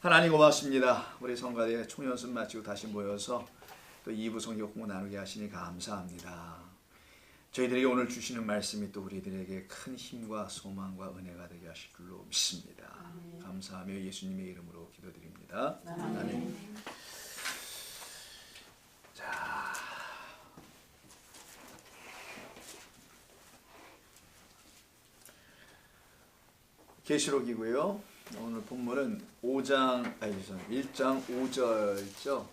하나님 고맙습니다. 우리 성가대 총연습 마치고 다시 모여서 또 2부 성경 공부 나누게 하시니 감사합니다. 저희들에게 오늘 주시는 말씀이 또 우리들에게 큰 힘과 소망과 은혜가 되게 하실 줄로 믿습니다. 감사하며 예수님의 이름으로 기도드립니다. 아멘. 자, 계시록이고요. 오늘 본문은 1장 5절이죠.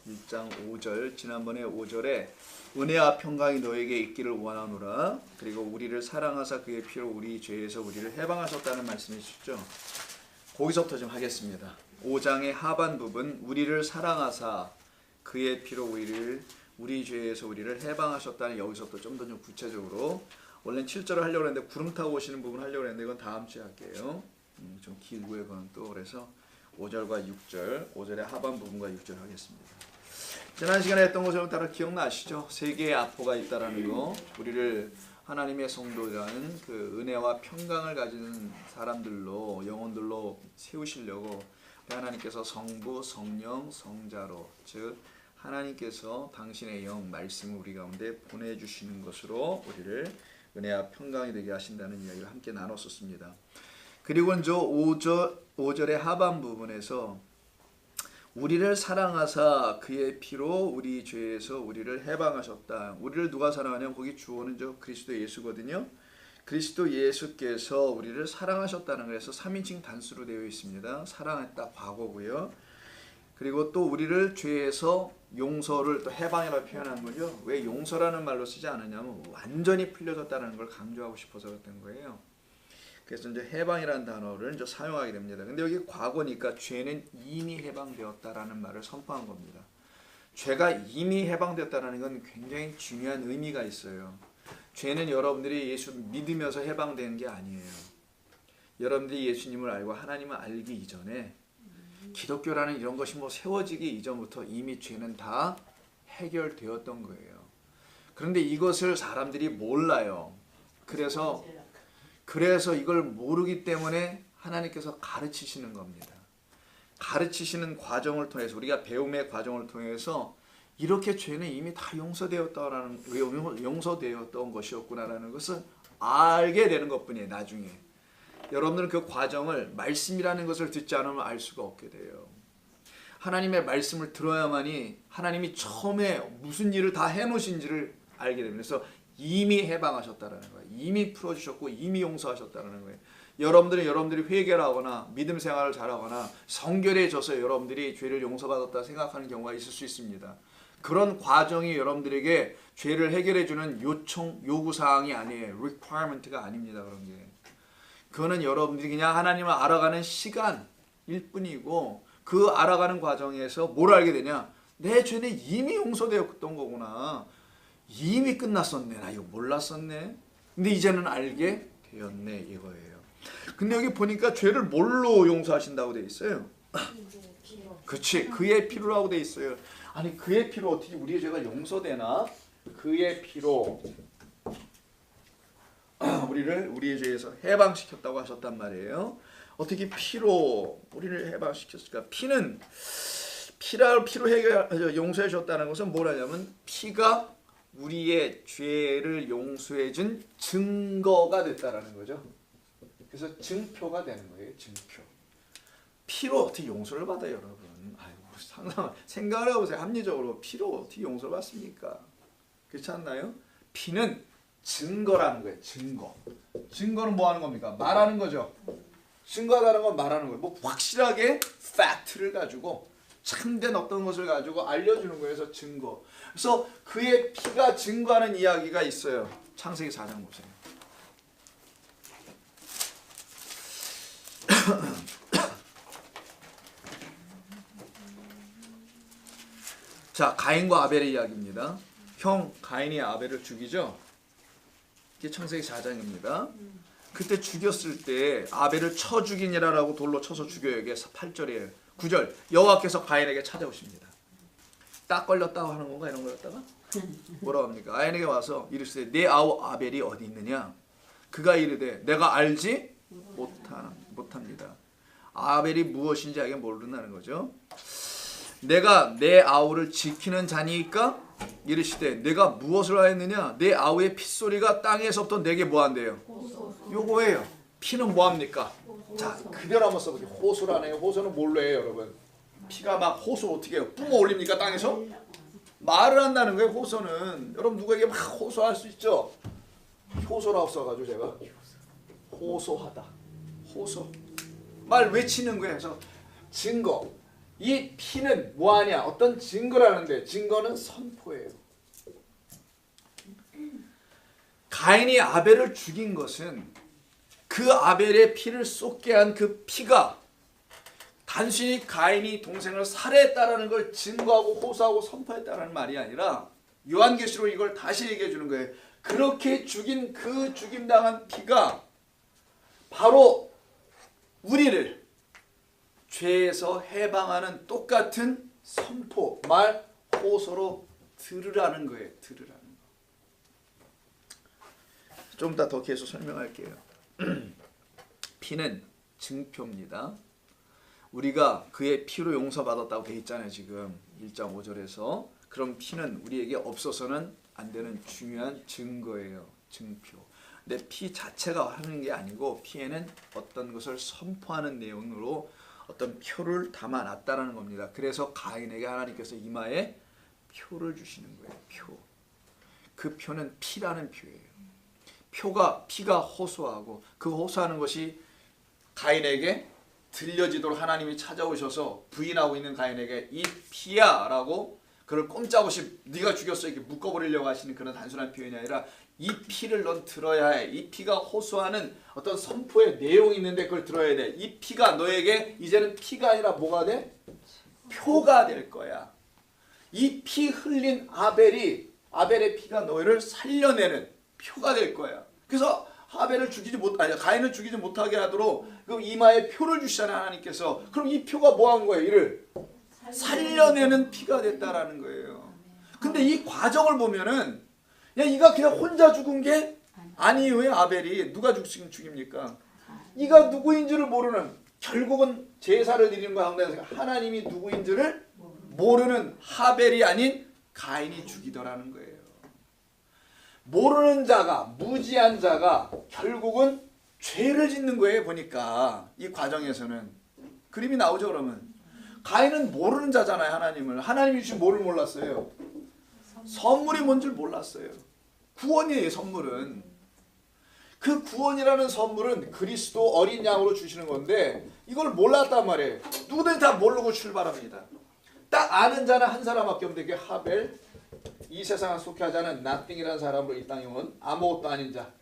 1장 5절, 지난번에 5절에 은혜와 평강이 너에게 있기를 원하노라. 그리고 우리를 사랑하사 그의 피로 우리 죄에서 우리를 해방하셨다는 말씀이시죠. 거기서부터 좀 하겠습니다. 5장의 하반 부분, 우리를 사랑하사 그의 피로 우리 죄에서 우리를 해방하셨다는, 여기서부터 좀 더 좀 구체적으로, 원래는 7절을 하려고 했는데 구름 타고 오시는 부분 하려고 했는데 이건 다음 주에 할게요. 좀 길고요. 그건 또 그래서 5절과 6절, 5절의 하반 부분과 6절 하겠습니다. 지난 시간에 했던 것처럼 따라 기억나시죠? 세 개의 아포가 있다라는 거, 우리를 하나님의 성도라는 그 은혜와 평강을 가지는 사람들로, 영혼들로 세우시려고 하나님께서 성부, 성령, 성자로, 즉 하나님께서 당신의 영, 말씀을 우리 가운데 보내주시는 것으로 우리를 은혜와 평강이 되게 하신다는 이야기를 함께 나눴었습니다. 그리고 이제 5절의 하반 부분에서 우리를 사랑하사 그의 피로 우리 죄에서 우리를 해방하셨다. 우리를 누가 사랑하냐면 거기 주어는 저 그리스도 예수거든요. 그리스도 예수께서 우리를 사랑하셨다는 거에서 3인칭 단수로 되어 있습니다. 사랑했다 과거고요. 그리고 또 우리를 죄에서 용서를 또 해방이라고 표현한 거죠. 왜 용서라는 말로 쓰지 않느냐면 완전히 풀려졌다는 걸 강조하고 싶어서 그랬던 거예요. 그래서 이제 해방이라는 단어를 이제 사용하게 됩니다. 근데 여기 과거니까 죄는 이미 해방되었다라는 말을 선포한 겁니다. 죄가 이미 해방되었다는 건 굉장히 중요한 의미가 있어요. 죄는 여러분들이 예수 믿으면서 해방되는 게 아니에요. 여러분들이 예수님을 알고 하나님을 알기 이전에, 기독교라는 이런 것이 세워지기 이전부터 이미 죄는 다 해결되었던 거예요. 그런데 이것을 사람들이 몰라요. 그래서 이걸 모르기 때문에 하나님께서 가르치시는 겁니다. 가르치시는 과정을 통해서, 우리가 배움의 과정을 통해서 이렇게 죄는 이미 다 용서되었던 것이었구나라는 것을 알게 되는 것뿐이에요. 나중에 여러분들은 그 과정을 말씀이라는 것을 듣지 않으면 알 수가 없게 돼요. 하나님의 말씀을 들어야만이 하나님이 처음에 무슨 일을 다 해놓으신지를 알게 됩니다. 그래서 이미 해방하셨다는 거예요. 이미 풀어주셨고 이미 용서하셨다는 거예요. 여러분들이 회개를 하거나 믿음 생활을 잘하거나 성결해져서 여러분들이 죄를 용서받았다 생각하는 경우가 있을 수 있습니다. 그런 과정이 여러분들에게 죄를 해결해주는 요구사항이 아니에요. requirement가 아닙니다. 그런 게. 그거는 여러분들이 그냥 하나님을 알아가는 시간일 뿐이고, 그 알아가는 과정에서 뭘 알게 되냐? 내 죄는 이미 용서되었던 거구나. 이미 끝났었네. 나 이거 몰랐었네. 근데 이제는 알게 되었네, 이거예요. 근데 여기 보니까 죄를 뭘로 용서하신다고 돼 있어요? 그치, 그의 피로라고 돼 있어요. 아니, 그의 피로 어떻게 우리의 죄가 용서되나? 그의 피로 우리의 죄에서 해방시켰다고 하셨단 말이에요. 어떻게 피로 우리를 해방시켰을까? 피로 용서해 줬다는 것은 뭐라냐면, 피가 우리의 죄를 용서해 준 증거가 됐다라는 거죠. 그래서 증표가 되는 거예요. 증표. 피로 어떻게 용서를 받아요, 여러분? 생각을 해보세요. 합리적으로 피로 어떻게 용서를 받습니까? 그렇지 않나요? 피는 증거라는 거예요. 증거. 증거는 뭐 하는 겁니까? 말하는 거죠. 증거하다는 건 말하는 거예요. 확실하게 팩트를 가지고, 참된 어떤 것을 가지고 알려주는 거예요. 그래서 증거. 그래서 그의 피가 증거하는 이야기가 있어요. 창세기 4장 보세요. 자, 가인과 아벨의 이야기입니다. 형 가인이 아벨을 죽이죠. 이게 창세기 4장입니다. 그때 죽였을 때 아벨을 쳐 죽이니라라고 돌로 쳐서 죽여요. 이게 8절이에요. 9절, 여호와께서 가인에게 찾아오십니다. 딱 걸렸다고 하는 건가, 이런 거였다가? 뭐라고 합니까? 가인에게 와서 이르시되 내 아우 아벨이 어디 있느냐? 그가 이르되 내가 알지 못합니다. 아벨이 무엇인지 아예 모른다는 거죠. 내가 내 아우를 지키는 자니까 이르시되 내가 무엇을 하였느냐? 내 아우의 핏소리가 땅에서부터 내게 뭐한대요? 요거예요. 피는 뭐합니까? 자, 그대로 한번 써보세요. 호소라네요. 호소는 뭘로 해요, 여러분? 피가 막 호소 어떻게 해요? 뿜어 올립니까, 땅에서? 말을 한다는 거예요, 호소는. 여러분 누구에게 막 호소할 수 있죠? 효소라고 써가지고 제가 호소하다. 호소. 말 외치는 거예요. 그래서 증거. 이 피는 뭐하냐? 어떤 증거라는데 증거는 선포예요. 가인이 아벨을 죽인 것은 그 아벨의 피를 쏟게 한 그 피가 단순히 가인이 동생을 살해했다라는 걸 증거하고 호소하고 선포했다라는 말이 아니라 요한계시록 이걸 다시 얘기해 주는 거예요. 그렇게 죽인 그 죽임당한 피가 바로 우리를 죄에서 해방하는 똑같은 선포, 말, 호소로 들으라는 거예요. 들으라는 거. 좀 더 계속 설명할게요. 피는 증표입니다. 우리가 그의 피로 용서받았다고 돼 있잖아요. 지금 1장 5절에서. 그럼 피는 우리에게 없어서는 안 되는 중요한 증거예요. 증표. 근데 피 자체가 하는 게 아니고 피에는 어떤 것을 선포하는 내용으로 어떤 표를 담아놨다는 겁니다. 그래서 가인에게 하나님께서 이마에 표를 주시는 거예요. 표. 그 표는 피라는 표예요. 피가 호소하고 그 호소하는 것이 가인에게 들려지도록 하나님이 찾아오셔서 부인하고 있는 가인에게 이 피야 라고 그를 꼼짝없이 네가 죽였어 이렇게 묶어버리려고 하시는 그런 단순한 표현이 아니라 이 피를 넌 들어야 해. 이 피가 호소하는 어떤 선포의 내용이 있는데 그걸 들어야 돼. 이 피가 너에게 이제는 피가 아니라 뭐가 돼? 표가 될 거야. 이 피 흘린 아벨의 피가 너희를 살려내는 표가 될 거야. 그래서 가인을 죽이지 못하게 하도록 그 이마에 표를 주시잖아요, 하나님께서. 그럼 이 표가 뭐 한 거예요? 이를 살려내는 피가 됐다라는 거예요. 근데 이 과정을 보면은 이가 그냥 혼자 죽은 게 아니에요. 왜 아벨이 누가 죽입니까? 이가 누구인지를 모르는, 결국은 제사를 드리는 가운데 하나님이 누구인지를 모르는 하벨이 아닌 가인이 죽이더라는 거예요. 모르는 자가, 무지한 자가 결국은 죄를 짓는 거예요. 보니까 이 과정에서는 그림이 나오죠. 그러면 가인은 모르는 자잖아요. 하나님이 주신 뭐를 몰랐어요? 선물이 뭔 줄 몰랐어요. 구원이에요. 선물은. 그 구원이라는 선물은 그리스도 어린 양으로 주시는 건데 이걸 몰랐단 말이에요. 누구든지 다 모르고 출발합니다. 딱 아는 자는 한 사람밖에 없는데 그게 하벨. 이 세상에 속해 하지 않은 nothing이라는 사람으로 이 땅에 온 아무것도 아닌 자.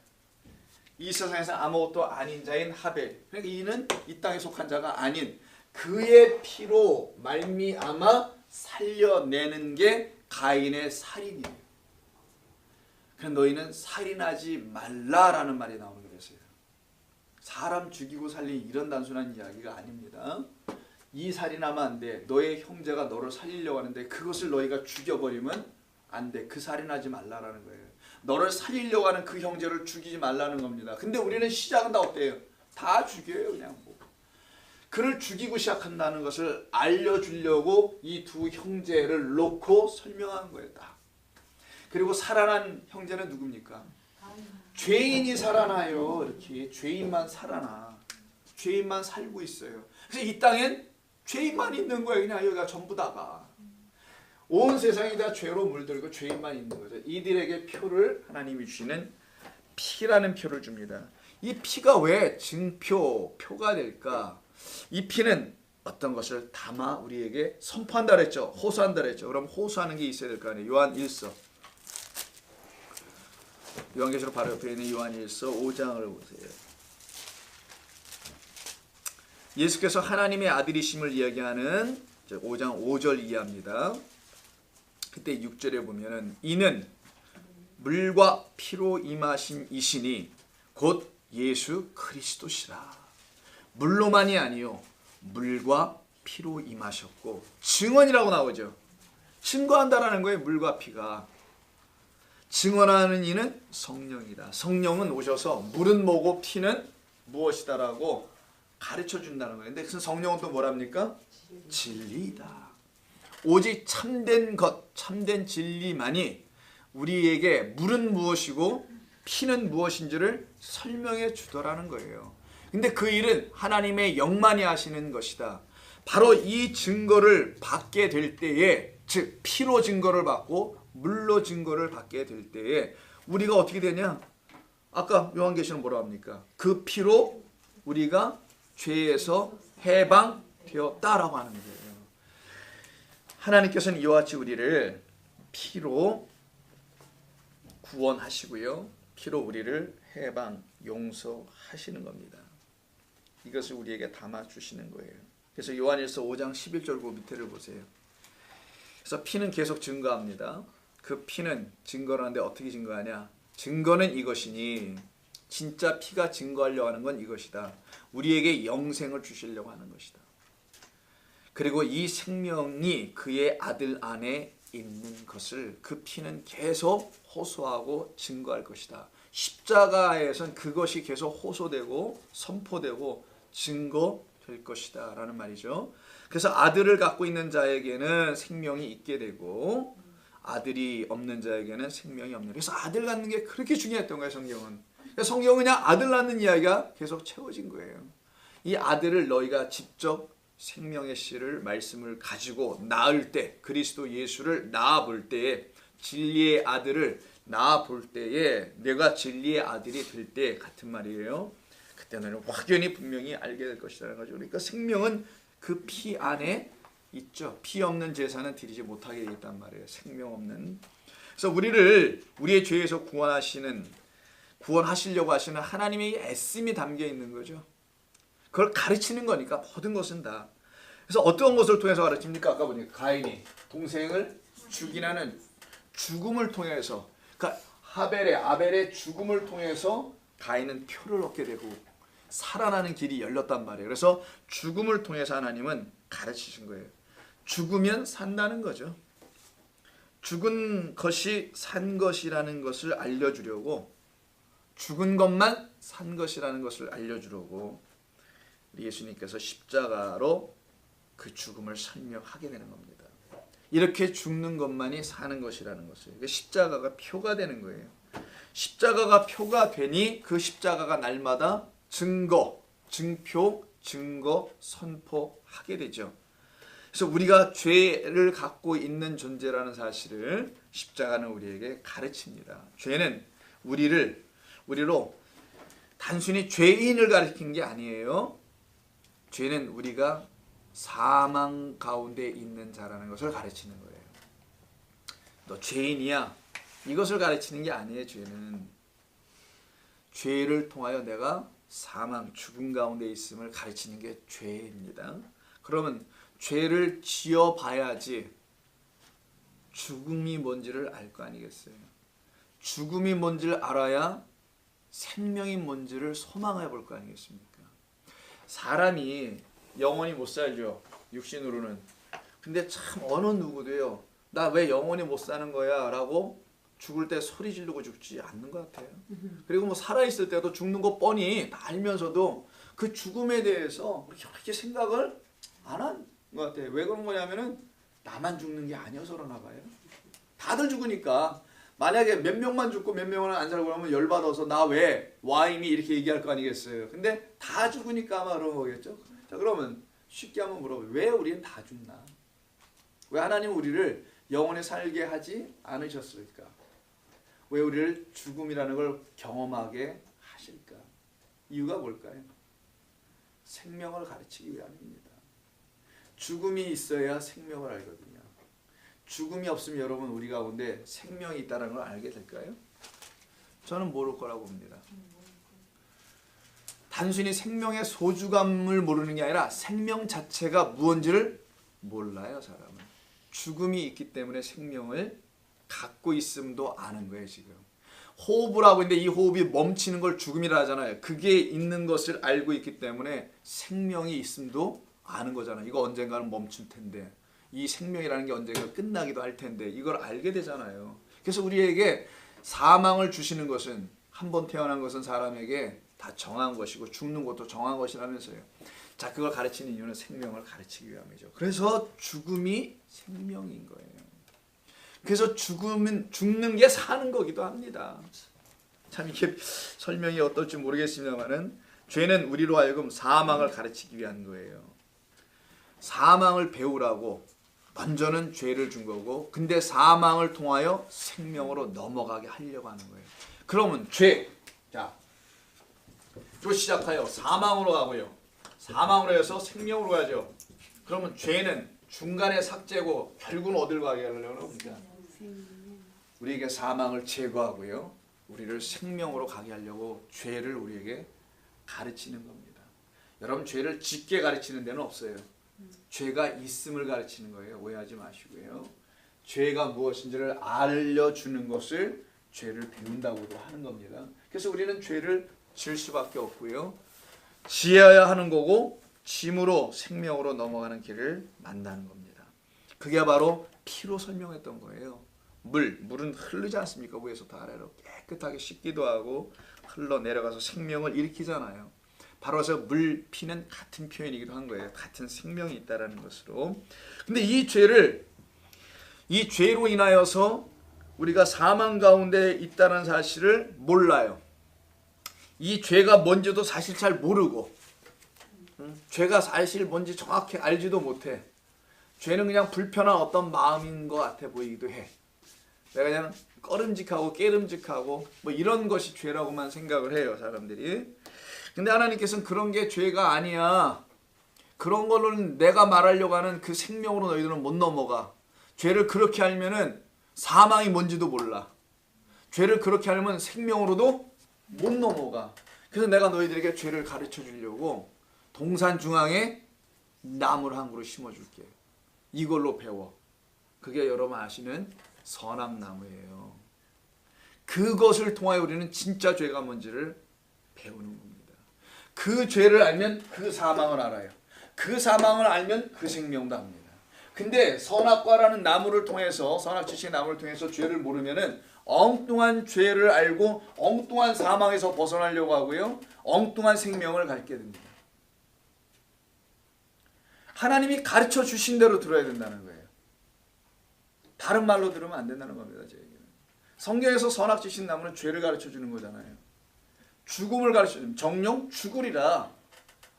이 세상에서 아무것도 아닌 자인 하벨. 그러니까 이는 이 땅에 속한 자가 아닌 그의 피로 말미암아 살려내는 게 가인의 살인이에요. 그래서 너희는 살인하지 말라라는 말이 나오는 거였어요. 사람 죽이고 살린 이런 단순한 이야기가 아닙니다. 이 살인하면 안 돼. 너의 형제가 너를 살리려고 하는데 그것을 너희가 죽여버리면 안 돼. 그 살인하지 말라라는 거예요. 너를 살리려고 하는 그 형제를 죽이지 말라는 겁니다. 근데 우리는 시작은 다 어때요? 다 죽여요. 그냥 뭐. 그를 죽이고 시작한다는 것을 알려주려고 이 두 형제를 놓고 설명한 거예요. 딱. 그리고 살아난 형제는 누굽니까? 죄인이 살아나요. 이렇게 죄인만 살아나. 죄인만 살고 있어요. 그래서 이 땅엔 죄인만 있는 거예요. 그냥 여기가 전부 다가. 온 세상이 다 죄로 물들고 죄인만 있는 거죠. 이들에게 표를 하나님이 주시는 피라는 표를 줍니다. 이 피가 왜 표가 될까? 이 피는 어떤 것을 담아 우리에게 선포한다 그랬죠. 호소한다 그랬죠. 그럼 호소하는 게 있어야 될 거 아니에요. 요한 1서. 요한계시록 바로 옆에 있는 요한 1서 5장을 보세요. 예수께서 하나님의 아들이심을 이야기하는 5장 5절 이해합니다. 그때 6절에 보면은 이는 물과 피로 임하신 이시니 곧 예수 그리스도시라. 물로만이 아니요 물과 피로 임하셨고 증언이라고 나오죠. 증거한다라는 거예요. 물과 피가. 증언하는 이는 성령이다. 성령은 오셔서 물은 뭐고 피는 무엇이다라고 가르쳐 준다는 거예요. 근데 그 성령은 또 뭐랍니까? 진리이다. 오직 참된 것, 참된 진리만이 우리에게 물은 무엇이고 피는 무엇인지를 설명해 주더라는 거예요. 근데 그 일은 하나님의 영만이 하시는 것이다. 바로 이 증거를 받게 될 때에, 즉 피로 증거를 받고 물로 증거를 받게 될 때에 우리가 어떻게 되냐? 아까 요한계시는 뭐라 합니까? 그 피로 우리가 죄에서 해방되었다라고 하는 거예요. 하나님께서는 이와 같이 우리를 피로 구원하시고요. 피로 우리를 해방, 용서하시는 겁니다. 이것을 우리에게 담아주시는 거예요. 그래서 요한일서 5장 11절 그 밑에를 보세요. 그래서 피는 계속 증거합니다. 그 피는 증거를 하는데 어떻게 증거하냐? 증거는 이것이니, 진짜 피가 증거하려고 하는 건 이것이다. 우리에게 영생을 주시려고 하는 것이다. 그리고 이 생명이 그의 아들 안에 있는 것을 그 피는 계속 호소하고 증거할 것이다. 십자가에선 그것이 계속 호소되고 선포되고 증거될 것이다 라는 말이죠. 그래서 아들을 갖고 있는 자에게는 생명이 있게 되고 아들이 없는 자에게는 생명이 없는. 그래서 아들 갖는 게 그렇게 중요했던 거예요. 성경은. 그래서 성경은 그냥 아들 낳는 이야기가 계속 채워진 거예요. 이 아들을 너희가 직접 생명의 씨를 말씀을 가지고 낳을 때, 그리스도 예수를 낳아 볼 때에, 진리의 아들을 낳아 볼 때에, 내가 진리의 아들이 될 때 같은 말이에요. 그때는 확연히 분명히 알게 될 것이라는 거죠. 그러니까 생명은 그 피 안에 있죠. 피 없는 제사는 드리지 못하게 되어 있단 말이에요. 생명 없는. 그래서 우리의 죄에서 구원하시려고 하시는 하나님의 애씀이 담겨 있는 거죠. 그걸 가르치는 거니까 모든 것은 다. 그래서 어떤 것을 통해서 가르칩니까? 아까 보니까 가인이 동생을 죽이라는 죽음을 통해서, 그러니까 아벨의 죽음을 통해서 가인은 표를 얻게 되고 살아나는 길이 열렸단 말이에요. 그래서 죽음을 통해서 하나님은 가르치신 거예요. 죽으면 산다는 거죠. 죽은 것이 산 것이라는 것을 알려주려고, 죽은 것만 산 것이라는 것을 알려주려고 우리 예수님께서 십자가로 그 죽음을 설명하게 되는 겁니다. 이렇게 죽는 것만이 사는 것이라는 것을. 십자가가 표가 되는 거예요. 십자가가 표가 되니 그 십자가가 날마다 증거, 증표, 증거, 선포하게 되죠. 그래서 우리가 죄를 갖고 있는 존재라는 사실을 십자가는 우리에게 가르칩니다. 죄는 우리로 단순히 죄인을 가르치는 게 아니에요. 죄는 우리가 사망 가운데 있는 자라는 것을 가르치는 거예요. 너 죄인이야. 이것을 가르치는 게 아니에요. 죄를 통하여 내가 사망, 죽음 가운데 있음을 가르치는 게 죄입니다. 그러면 죄를 지어봐야지 죽음이 뭔지를 알 거 아니겠어요. 죽음이 뭔지를 알아야 생명이 뭔지를 소망해 볼 거 아니겠습니까. 사람이 영원히 못 살죠. 육신으로는. 근데 참 어느 누구도요. 나 왜 영원히 못 사는 거야? 라고 죽을 때 소리 지르고 죽지 않는 것 같아요. 그리고 뭐 살아있을 때도 죽는 거 뻔히 다 알면서도 그 죽음에 대해서 그렇게 생각을 안 한 것 같아요. 왜 그런 거냐면은 나만 죽는 게 아니어서 그러나 봐요. 다들 죽으니까. 만약에 몇 명만 죽고 몇 명은 안 살고 그러면 열받아서 나 왜 와임이 이렇게 얘기할 거 아니겠어요. 근데 다 죽으니까 아마 그런 거겠죠. 자, 그러면 쉽게 한번 물어봐요. 왜 우리는 다 죽나? 왜 하나님 우리를 영원히 살게 하지 않으셨을까? 왜 우리를 죽음이라는 걸 경험하게 하실까? 이유가 뭘까요? 생명을 가르치기 위함입니다. 죽음이 있어야 생명을 알거든요. 죽음이 없으면 여러분 우리 가운데 생명이 있다는 걸 알게 될까요? 저는 모를 거라고 봅니다. 단순히 생명의 소중함을 모르는 게 아니라 생명 자체가 무언지를 몰라요. 사람은. 죽음이 있기 때문에 생명을 갖고 있음도 아는 거예요. 지금 호흡을 하고 있는데 이 호흡이 멈추는 걸 죽음이라 하잖아요. 그게 있는 것을 알고 있기 때문에 생명이 있음도 아는 거잖아요. 이거 언젠가는 멈출 텐데, 이 생명이라는 게 언젠가 끝나기도 할 텐데, 이걸 알게 되잖아요. 그래서 우리에게 사망을 주시는 것은, 한 번 태어난 것은 사람에게 다 정한 것이고 죽는 것도 정한 것이라면서요. 자, 그걸 가르치는 이유는 생명을 가르치기 위함이죠. 그래서 죽음이 생명인 거예요. 그래서 죽는 게 사는 거기도 합니다. 참 이게 설명이 어떨지 모르겠습니다만은 죄는 우리로 하여금 사망을 가르치기 위한 거예요. 사망을 배우라고 먼저는 죄를 준 거고, 근데 사망을 통하여 생명으로 넘어가게 하려고 하는 거예요. 그러면 죄, 자, 또 시작하여 사망으로 가고요. 사망으로 해서 생명으로 가죠. 그러면 죄는 중간에 삭제고 결국은 어디로 가게 하려고 합니까? 우리에게 사망을 제거하고요, 우리를 생명으로 가게 하려고 죄를 우리에게 가르치는 겁니다. 여러분, 죄를 짓게 가르치는 데는 없어요. 죄가 있음을 가르치는 거예요. 오해하지 마시고요. 죄가 무엇인지를 알려주는 것을 죄를 배운다고도 하는 겁니다. 그래서 우리는 죄를 질 수밖에 없고요, 지어야 하는 거고, 짐으로 생명으로 넘어가는 길을 만나는 겁니다. 그게 바로 피로 설명했던 거예요. 물은 흐르지 않습니까? 위에서부터 아래로 깨끗하게 씻기도 하고 흘러내려가서 생명을 일으키잖아요. 바로 그래서 물, 피는 같은 표현이기도 한 거예요. 같은 생명이 있다라는 것으로. 근데 이 죄로 인하여서 우리가 사망 가운데 있다는 사실을 몰라요. 이 죄가 뭔지도 사실 잘 모르고, 죄가 사실 뭔지 정확히 알지도 못해. 죄는 그냥 불편한 어떤 마음인 것 같아 보이기도 해. 내가 그냥 꺼름직하고 깨름직하고 뭐 이런 것이 죄라고만 생각을 해요, 사람들이. 근데 하나님께서는 그런 게 죄가 아니야. 그런 걸로는 내가 말하려고 하는 그 생명으로 너희들은 못 넘어가. 죄를 그렇게 알면은 사망이 뭔지도 몰라. 죄를 그렇게 알면 생명으로도 못 넘어가. 그래서 내가 너희들에게 죄를 가르쳐 주려고 동산 중앙에 나무를 한 그루 심어줄게. 이걸로 배워. 그게 여러분 아시는 선악나무예요. 그것을 통하여 우리는 진짜 죄가 뭔지를 배우는 겁니다. 그 죄를 알면 그 사망을 알아요. 그 사망을 알면 그 생명도 합니다. 근데 선악과라는 나무를 통해서, 선악지식의 나무를 통해서 죄를 모르면은 엉뚱한 죄를 알고 엉뚱한 사망에서 벗어나려고 하고요, 엉뚱한 생명을 갖게 됩니다. 하나님이 가르쳐 주신 대로 들어야 된다는 거예요. 다른 말로 들으면 안 된다는 겁니다. 제 얘기는. 성경에서 선악지식 나무는 죄를 가르쳐 주는 거잖아요. 죽음을 가르쳐 주는, 정령 죽으리라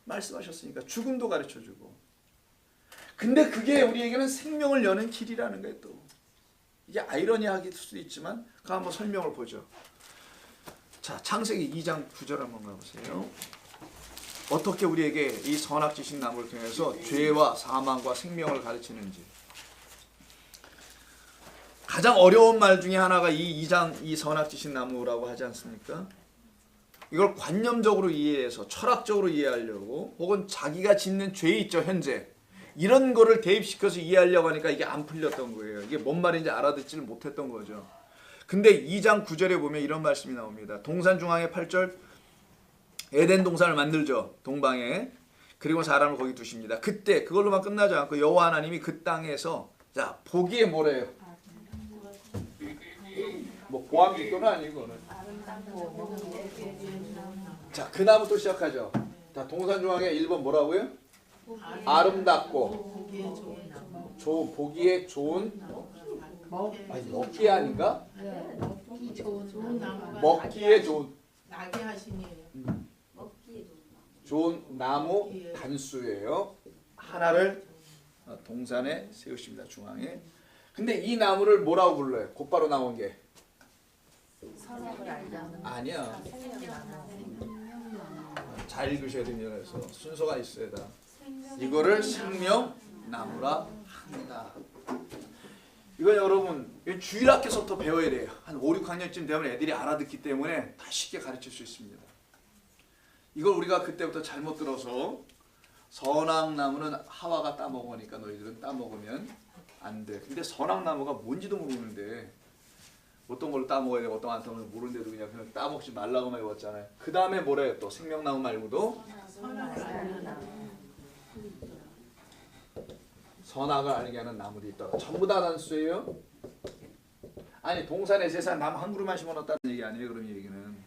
말씀하셨으니까 죽음도 가르쳐 주고. 근데 그게 우리에게는 생명을 여는 길이라는 거예요. 또 이게 아이러니할 수도 있지만 그 한번 설명을 보죠. 자, 창세기 2장 9절 한번 가보세요. 어떻게 우리에게 이 선악지식 나무를 통해서 죄와 사망과 생명을 가르치는지. 가장 어려운 말 중에 하나가 이 2장 이 선악지식 나무라고 하지 않습니까? 이걸 관념적으로 이해해서 철학적으로 이해하려고, 혹은 자기가 짓는 죄 있죠, 현재. 이런 거를 대입시켜서 이해하려고 하니까 이게 안 풀렸던 거예요. 이게 뭔 말인지 알아듣지를 못했던 거죠. 근데 2장 9절에 보면 이런 말씀이 나옵니다. 동산 중앙에 8절, 에덴 동산을 만들죠, 동방에. 그리고 사람을 거기 두십니다. 그때 그걸로만 끝나지 않고 여호와 하나님이 그 땅에서, 자, 보기에 뭐래요? 뭐 고함직도는 아니고는. 자, 그 나무부터 시작하죠. 자, 동산 중앙에 1번 뭐라고요? 아름답고 좋은, 보기에 좋은, 아니 먹기 아닌가? 먹기에 좋은, 나게 하시니 좋은 나무 단수예요. 하나를 동산에 세우십니다, 중앙에. 근데 이 나무를 뭐라고 불러요? 곧바로 나온 게 아니야. 잘 읽으셔야 됩니다. 그래서 순서가 있어야 돼. 이거를 생명나무라 합니다. 이건 여러분 주일학교서부터 배워야 돼요. 한 5, 6학년쯤 되면 애들이 알아듣기 때문에 다 쉽게 가르칠 수 있습니다. 이걸 우리가 그때부터 잘못 들어서 선악나무는 하와가 따먹으니까 너희들은 따먹으면 안 돼. 근데 선악나무가 뭔지도 모르는데 어떤 걸로 따먹어야 되고 어떤 걸 모르는데도 그냥 따먹지 말라고만 외웠잖아요. 그 다음에 뭐래요? 또 생명나무 말고도 선악을 알게 하는 나무도 있다. 전부 다 단수예요? 아니 동산에 세상 나무 한 그루만 심어놨다는 얘기 아니에요. 그럼 얘기는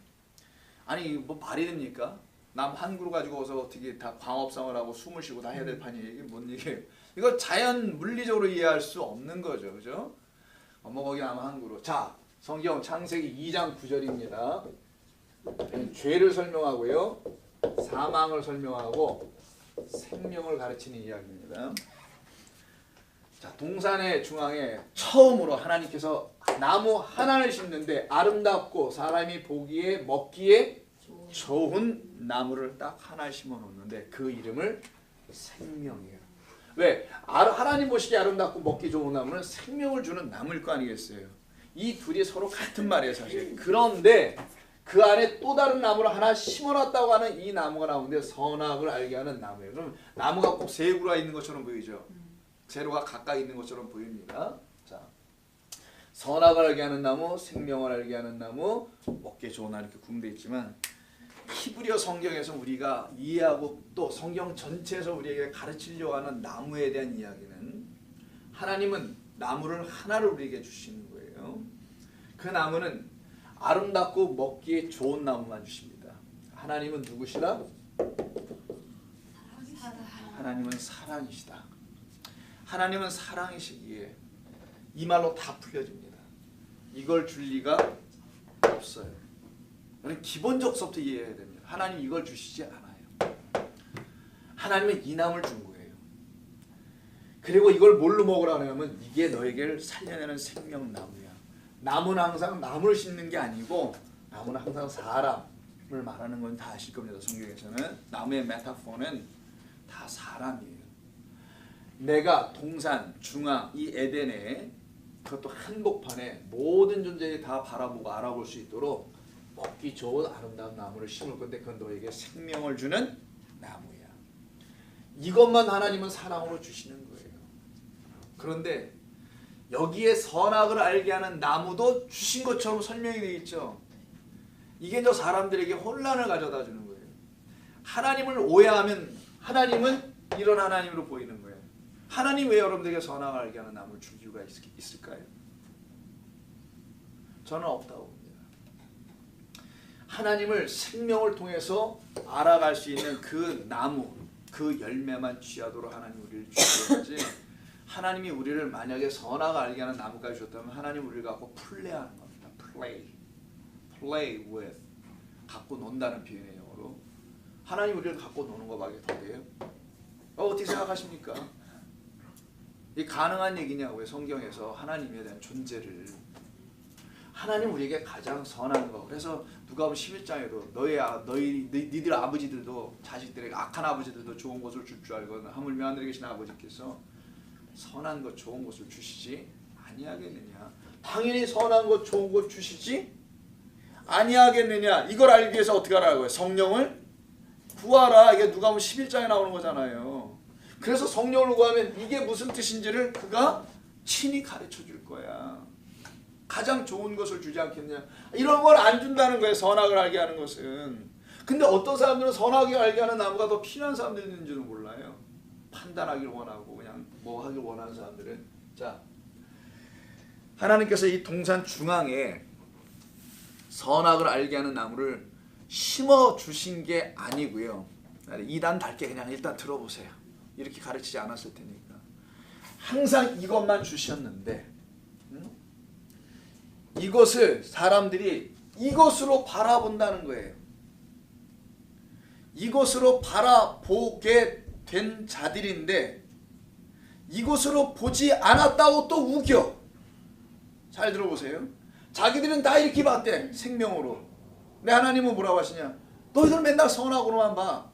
아니 뭐 말이 됩니까? 남 한 그루 가지고 어서 어떻게 다 광업상을 하고 숨을 쉬고 다 해야 될 판이에요. 이게 뭔 얘기예요? 이거 자연 물리적으로 이해할 수 없는 거죠. 그죠? 뭐 거기 아마 한 그루. 자, 성경 창세기 2장 9절입니다. 죄를 설명하고요. 사망을 설명하고 생명을 가르치는 이야기입니다. 자, 동산의 중앙에 처음으로 하나님께서 나무 하나를 심는데 아름답고 사람이 보기에 먹기에 좋은 나무를 딱 하나 심어 놓는데 그 이름을 생명이에요. 왜? 하나님 보시기에 아름답고 먹기 좋은 나무는 생명을 주는 나무일 거 아니겠어요? 이 둘이 서로 같은 말이에요, 사실. 그런데 그 안에 또 다른 나무를 하나 심어놨다고 하는 이 나무가 나오는데 선악을 알게 하는 나무예요. 그럼 나무가 꼭 세 그루가 있는 것처럼 보이죠? 세로가 가까이 있는 것처럼 보입니다. 자, 선악을 알게 하는 나무, 생명을 알게 하는 나무, 먹기에 좋은 나무 이렇게 구분되어 있지만 히브리어 성경에서 우리가 이해하고 또 성경 전체에서 우리에게 가르치려고 하는 나무에 대한 이야기는 하나님은 나무를 하나를 우리에게 주시는 거예요. 그 나무는 아름답고 먹기에 좋은 나무만 주십니다. 하나님은 누구시다? 하나님은 사랑이시다. 하나님은 사랑이시기에 이 말로 다 풀려집니다. 이걸 줄 리가 없어요. 우리는 기본적서부터 이해해야 됩니다. 하나님 이걸 주시지 않아요. 하나님은 이 나무를 준 거예요. 그리고 이걸 뭘로 먹으라 하냐면 이게 너에게를 살려내는 생명나무야. 나무는 항상 나무를 심는 게 아니고 나무는 항상 사람을 말하는 건 다 아실 겁니다. 성경에서는 나무의 메타포는 다 사람이에요. 내가 동산, 중앙, 이 에덴에 그것도 한복판에 모든 존재들이 다 바라보고 알아볼 수 있도록 먹기 좋은 아름다운 나무를 심을 건데 그건 너에게 생명을 주는 나무야. 이것만 하나님은 사랑으로 주시는 거예요. 그런데 여기에 선악을 알게 하는 나무도 주신 것처럼 설명이 되어 있죠. 이게 저 사람들에게 혼란을 가져다 주는 거예요. 하나님을 오해하면 하나님은 이런 하나님으로 보이는 거예요. 하나님 왜 여러분들에게 선악을 알게 하는 나무를 줄 이유가 있을까요? 저는 없다고 봅니다. 하나님을 생명을 통해서 알아갈 수 있는 그 나무, 그 열매만 취하도록 하나님 우리를 주셔야지 하나님이 우리를 만약에 선악을 알게 하는 나무까지 줬다면 하나님 우리를 갖고 플레이하는 겁니다. play with 갖고 논다는 표현이에요. 영어로. 하나님 우리를 갖고 노는 것밖에 더 돼요? 어떻게 생각하십니까? 이 가능한 얘기냐고요. 성경에서 하나님에 대한 존재를 하나님 우리에게 가장 선한 거. 그래서 누가복음 11장에도 너희들 아버지들도 자식들에게 악한 아버지들도 좋은 것을 줄 줄 알거든 하물며 하늘에 계신 아버지께서 선한 것 좋은 것을 주시지 아니하겠느냐. 당연히 선한 것 좋은 것 주시지 아니하겠느냐. 이걸 알기 위해서 어떻게 하라고요? 성령을 구하라. 이게 누가복음 11장에 나오는 거잖아요. 그래서 성령을 구하면 이게 무슨 뜻인지를 그가 친히 가르쳐 줄 거야. 가장 좋은 것을 주지 않겠냐. 이런 걸 안 준다는 거예요. 선악을 알게 하는 것은. 근데 어떤 사람들은 선악을 알게 하는 나무가 더 필요한 사람들이 있는지는 몰라요. 판단하기를 원하고 그냥 뭐 하길 원하는 사람들은. 자, 하나님께서 이 동산 중앙에 선악을 알게 하는 나무를 심어 주신 게 아니고요. 2단 밝게 그냥 일단 들어보세요. 이렇게 가르치지 않았을 테니까. 항상 이것만 주셨는데 이것을 사람들이 이것으로 바라본다는 거예요. 이것으로 바라보게 된 자들인데 이것으로 보지 않았다고 또 우겨. 잘 들어보세요. 자기들은 다 이렇게 봤대. 생명으로. 근데 하나님은 뭐라고 하시냐. 너희들 맨날 선악으로만 봐.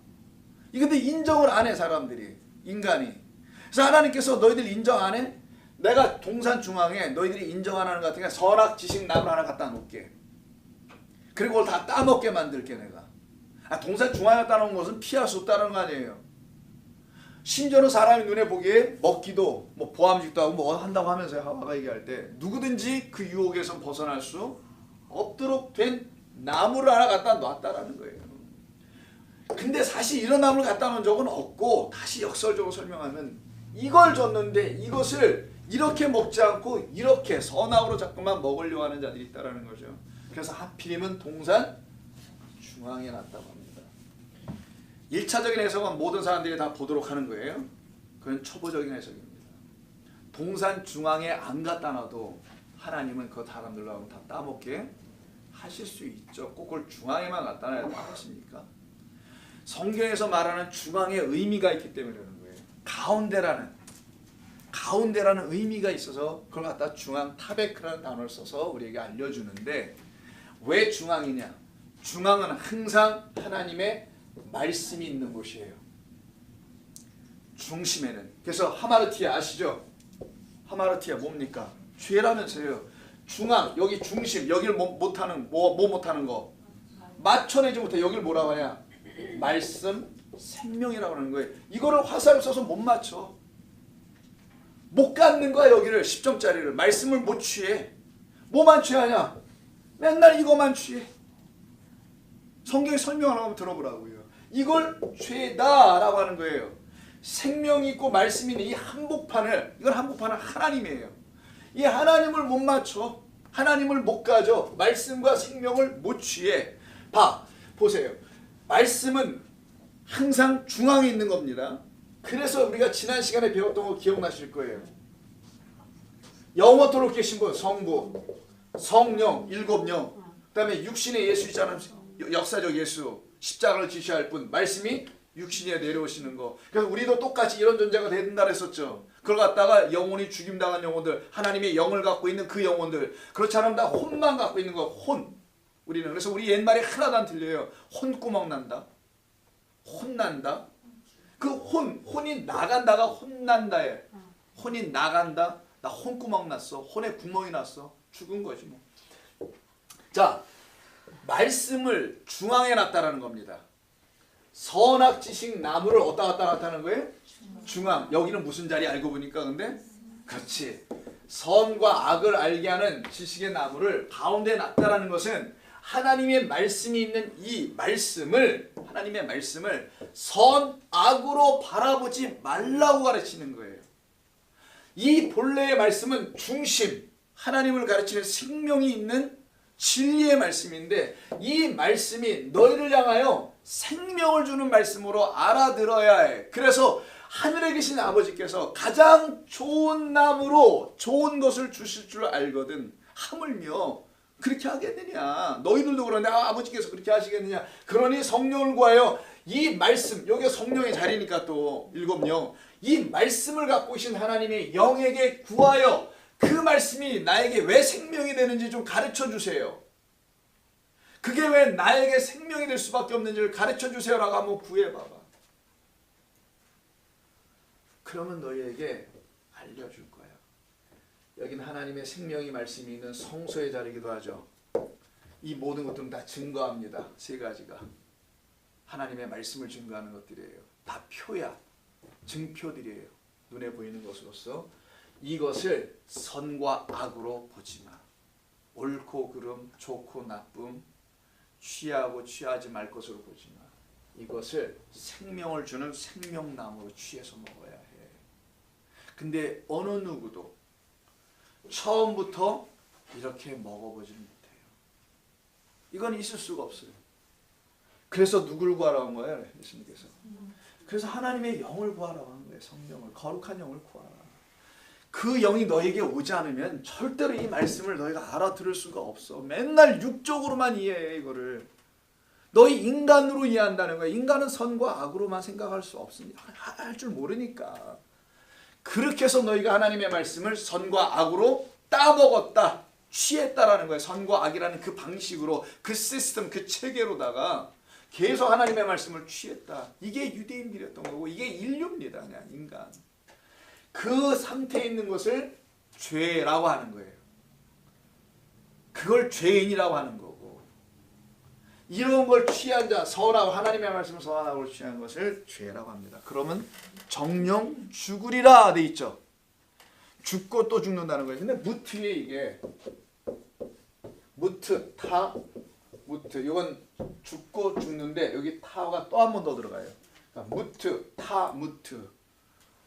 이게 근데 인정을 안 해 사람들이. 인간이. 그래서 하나님께서 너희들 인정 안 해? 내가 동산 중앙에 너희들이 인정 안 하는 것 같으니까 선악 지식 나무를 하나 갖다 놓을게. 그리고 그걸 다 따먹게 만들게 내가. 동산 중앙에 갖다 놓은 것은 피할 수 없다는 거 아니에요. 심지어는 사람이 눈에 보기에 먹기도 뭐 보암직도 하고 뭐 한다고 하면서 하와가 얘기할 때 누구든지 그 유혹에서 벗어날 수 없도록 된 나무를 하나 갖다 놨다라는 거예요. 근데 사실 이런 나무를 갖다 놓은 적은 없고 다시 역설적으로 설명하면 이걸 줬는데 이것을 이렇게 먹지 않고 이렇게 선악으로 자꾸만 먹으려고 하는 자들이 있다는 거죠. 그래서 하필이면 동산 중앙에 놨다고 합니다. 1차적인 해석은 모든 사람들이 다 보도록 하는 거예요. 그건 초보적인 해석입니다. 동산 중앙에 안 갖다 놔도 하나님은 그 사람들로 다 따먹게 하실 수 있죠. 꼭 그걸 중앙에만 갖다 놔야 하십니까? 성경에서 말하는 중앙에 의미가 있기 때문에 그러는 거예요. 가운데라는 의미가 있어서 그걸 갖다 중앙 타베크라는 단어를 써서 우리에게 알려주는데, 왜 중앙이냐? 중앙은 항상 하나님의 말씀이 있는 곳이에요. 중심에는. 그래서 하마르티아 아시죠? 하마르티아 뭡니까? 죄라면서요. 중앙, 여기 중심, 여기를 못하는 못하는 거 맞춰내지 못해. 여기를 뭐라고 하냐? 말씀, 생명이라고 하는 거예요. 이거를 화살을 써서 못 맞춰. 못 갖는 거야. 여기를 10점짜리를 말씀을 못 취해. 뭐만 취하냐? 맨날 이거만 취해. 성경에 설명을 한번 들어보라고요. 이걸 죄다라고 하는 거예요. 생명이 있고 말씀이 있는 이 한복판을, 이건 한복판은 하나님이에요. 이 하나님을 못 맞춰. 하나님을 못 가져. 말씀과 생명을 못 취해. 보세요. 말씀은 항상 중앙에 있는 겁니다. 그래서 우리가 지난 시간에 배웠던 거 기억나실 거예요. 영원토록 계신 분, 성부, 성령, 일곱 영, 그 다음에 육신의 예수 있잖아요. 역사적 예수, 십자가를 지시할 분, 말씀이 육신에 내려오시는 거. 그래서 우리도 똑같이 이런 존재가 된다 그랬었죠. 그걸 갖다가 영혼이 죽임당한 영혼들, 하나님의 영을 갖고 있는 그 영혼들, 그렇지 않으면 다 혼만 갖고 있는 거. 혼. 우리는 그래서 우리 옛말에 하나도 안 틀려요. 혼구멍 난다, 혼난다. 그 혼이 나간다가 혼난다에, 혼이 나간다, 나 혼구멍 났어, 혼에 구멍이 났어, 죽은 거지 뭐. 자, 말씀을 중앙에 놨다라는 겁니다. 선악지식 나무를 어디다 갖다 놨다는 거예요? 중앙. 여기는 무슨 자리 알고 보니까 근데? 그렇지. 선과 악을 알게 하는 지식의 나무를 가운데 놨다라는 것은 하나님의 말씀이 있는 이 말씀을, 하나님의 말씀을 선악으로 바라보지 말라고 가르치는 거예요. 이 본래의 말씀은 중심, 하나님을 가르치는 생명이 있는 진리의 말씀인데, 이 말씀이 너희를 향하여 생명을 주는 말씀으로 알아들어야 해. 그래서 하늘에 계신 아버지께서 가장 좋은 나무로 좋은 것을 주실 줄 알거든. 하물며 그렇게 하겠느냐? 너희들도 그런데 아버지께서 그렇게 하시겠느냐? 그러니 성령을 구하여 이 말씀, 여기가 성령의 자리니까 또 일곱 영, 이 말씀을 갖고 계신 하나님의 영에게 구하여 그 말씀이 나에게 왜 생명이 되는지 좀 가르쳐 주세요. 그게 왜 나에게 생명이 될 수밖에 없는지를 가르쳐 주세요라고 한번 구해봐봐. 그러면 너희에게 알려줄 거야. 여기는 하나님의 생명이 말씀이 있는 성소의 자리이기도 하죠. 이 모든 것들은 다 증거합니다. 세 가지가 하나님의 말씀을 증거하는 것들이에요. 다 표야, 증표들이에요. 눈에 보이는 것으로서 이것을 선과 악으로 보지 마. 옳고 그름, 좋고 나쁨, 취하고 취하지 말 것으로 보지 마. 이것을 생명을 주는 생명나무로 취해서 먹어야 해. 근데 어느 누구도 처음부터 이렇게 먹어보지 못해요. 이건 있을 수가 없어요. 그래서 누굴 구하라고 한 거예요? 예수님께서. 그래서 하나님의 영을 구하라고 한 거예요. 성령을, 거룩한 영을 구하라. 그 영이 너에게 오지 않으면 절대로 이 말씀을 너희가 알아들을 수가 없어. 맨날 육적으로만 이해해. 이거를 너희 인간으로 이해한다는 거야. 인간은 선과 악으로만 생각할 수 없으니까, 할 줄 모르니까. 그렇게 해서 너희가 하나님의 말씀을 선과 악으로 따먹었다, 취했다라는 거예요. 선과 악이라는 그 방식으로, 그 시스템, 그 체계로다가 계속 하나님의 말씀을 취했다. 이게 유대인들이었던 거고, 이게 인류입니다. 그냥 인간. 그 상태에 있는 것을 죄라고 하는 거예요. 그걸 죄인이라고 하는 거고, 이런 걸 취한 자, 선하고 하나님의 말씀을 선하고 취한 것을 죄라고 합니다. 그러면 정령 죽으리라 돼 있죠. 죽고 또 죽는다는 거예요. 근데 무트에 이게 무트, 타, 무트, 이건 죽고 죽는데 여기 타가 또 한 번 더 들어가요. 그러니까 무트, 타, 무트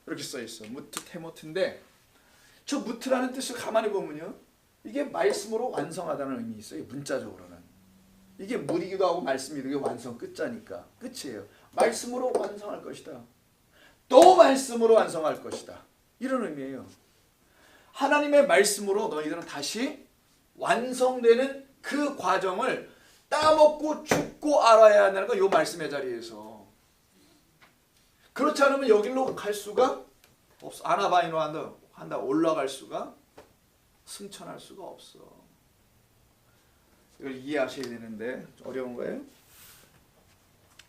이렇게 써 있어. 무트, 테모트인데 저 무트라는 뜻을 가만히 보면요, 이게 말씀으로 완성하다는 의미 있어요. 문자적으로는 이게 물이기도 하고 말씀이기도 하고 완성 끝자니까. 끝이에요. 말씀으로 완성할 것이다. 또 말씀으로 완성할 것이다. 이런 의미예요. 하나님의 말씀으로 너희들은 다시 완성되는 그 과정을 따먹고 죽고 알아야 한다는 거 이 말씀의 자리에서. 그렇지 않으면 여기로 갈 수가 없어. 아나바이노 한다 올라갈 수가 승천할 수가 없어. 이걸 이해하셔야 되는데 어려운 거예요?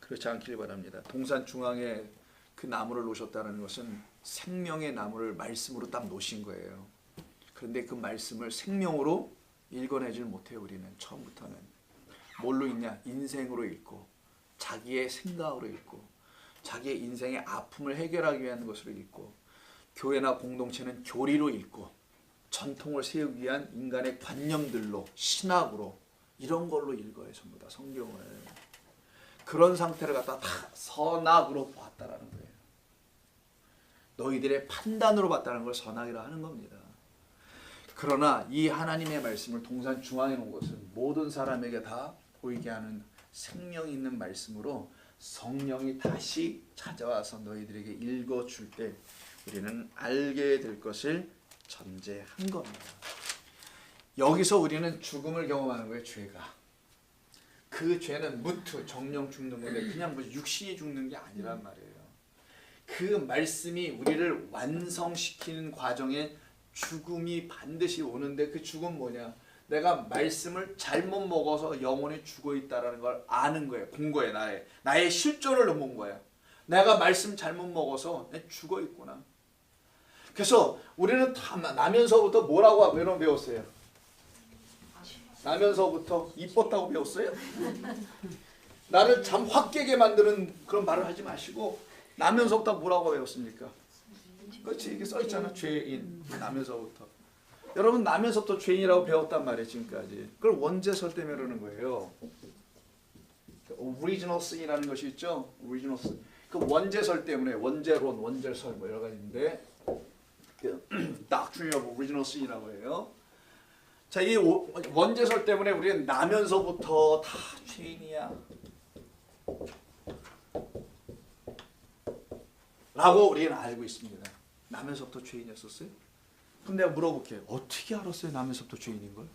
그렇지 않길 바랍니다. 동산 중앙에 그 나무를 놓으셨다는 것은 생명의 나무를 말씀으로 딱 놓으신 거예요. 그런데 그 말씀을 생명으로 읽어내질 못해요. 우리는 처음부터는. 뭘로 읽냐? 인생으로 읽고 자기의 생각으로 읽고 자기의 인생의 아픔을 해결하기 위한 것으로 읽고 교회나 공동체는 교리로 읽고 전통을 세우기 위한 인간의 관념들로 신학으로 이런 걸로 읽어요. 전부 다 성경을. 그런 상태를 갖다 다 선악으로 봤다라는 거예요. 너희들의 판단으로 봤다는 걸 선악이라 하는 겁니다. 그러나 이 하나님의 말씀을 동산 중앙에 놓은 것은 모든 사람에게 다 보이게 하는 생명 있는 말씀으로 성령이 다시 찾아와서 너희들에게 읽어줄 때 우리는 알게 될 것을 전제한 겁니다. 여기서 우리는 죽음을 경험하는 거예요. 죄가. 그 죄는 무트, 정령 죽는 건데 그냥 뭐 육신이 죽는 게 아니란 말이에요. 그 말씀이 우리를 완성시키는 과정에 죽음이 반드시 오는데 그 죽음은 뭐냐? 내가 말씀을 잘못 먹어서 영혼이 죽어있다는 걸 아는 거예요. 본 거예요. 나의 실존을 본 거예요. 내가 말씀 잘못 먹어서 죽어있구나. 그래서 우리는 다 나면서부터 뭐라고 하고 배웠어요? 나면서부터 이뻤다고 배웠어요? 나를 참 확 깨게 만드는 그런 말을 하지 마시고 나면서부터 뭐라고 배웠습니까? 그렇지, 이게 써있잖아. 죄인. 나면서부터. 여러분 나면서부터 죄인이라고 배웠단 말이에요. 지금까지. 그걸 원죄설 때문에 그러는 거예요. Original sin이라는 것이 있죠. Original sin. 그 원죄설 때문에 원죄론, 원죄설 뭐 여러 가지인데 Doctrine of Original Sin이라고 해요. 자, 이 원죄설 때문에 우리는 나면서부터 다 죄인이야 라고 우리는 알고 있습니다. 나면서부터 죄인이었었어요? 그럼 내가 물어볼게요. 어떻게 알았어요? 나면서부터 죄인인 걸?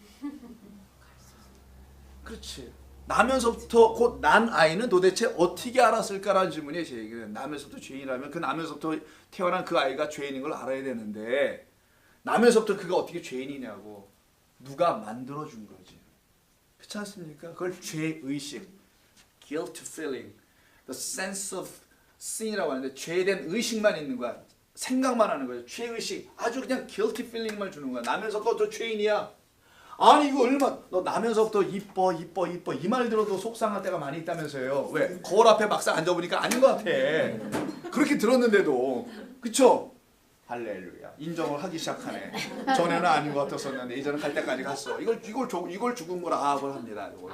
그렇지. 나면서부터 곧 난 아이는 도대체 어떻게 알았을까라는 질문이 제 얘기는. 나면서부터 죄인이라면 그 나면서부터 태어난 그 아이가 죄인인 걸 알아야 되는데 나면서부터 그가 어떻게 죄인이냐고. 누가 만들어준 거지. 그렇지 않습니까? 그걸 죄의식, guilt feeling, the sense of sin이라고 하는데 죄에 대한 의식만 있는 거야. 생각만 하는 거예요. 죄의식, 아주 그냥 guilty feeling만 주는 거야. 나면서부터 너 죄인이야. 아니 이거 너 나면서부터 이뻐 이 말 들어도 속상할 때가 많이 있다면서요. 왜? 거울 앞에 막상 앉아보니까 아닌 것 같아. 그렇게 들었는데도. 그쵸? 할렐루야. 인정을 하기 시작하네. 전에는 아닌 것 같았었는데 이제는 갈 때까지 갔어. 이걸 죽은 거라 그걸 합니다. 이걸.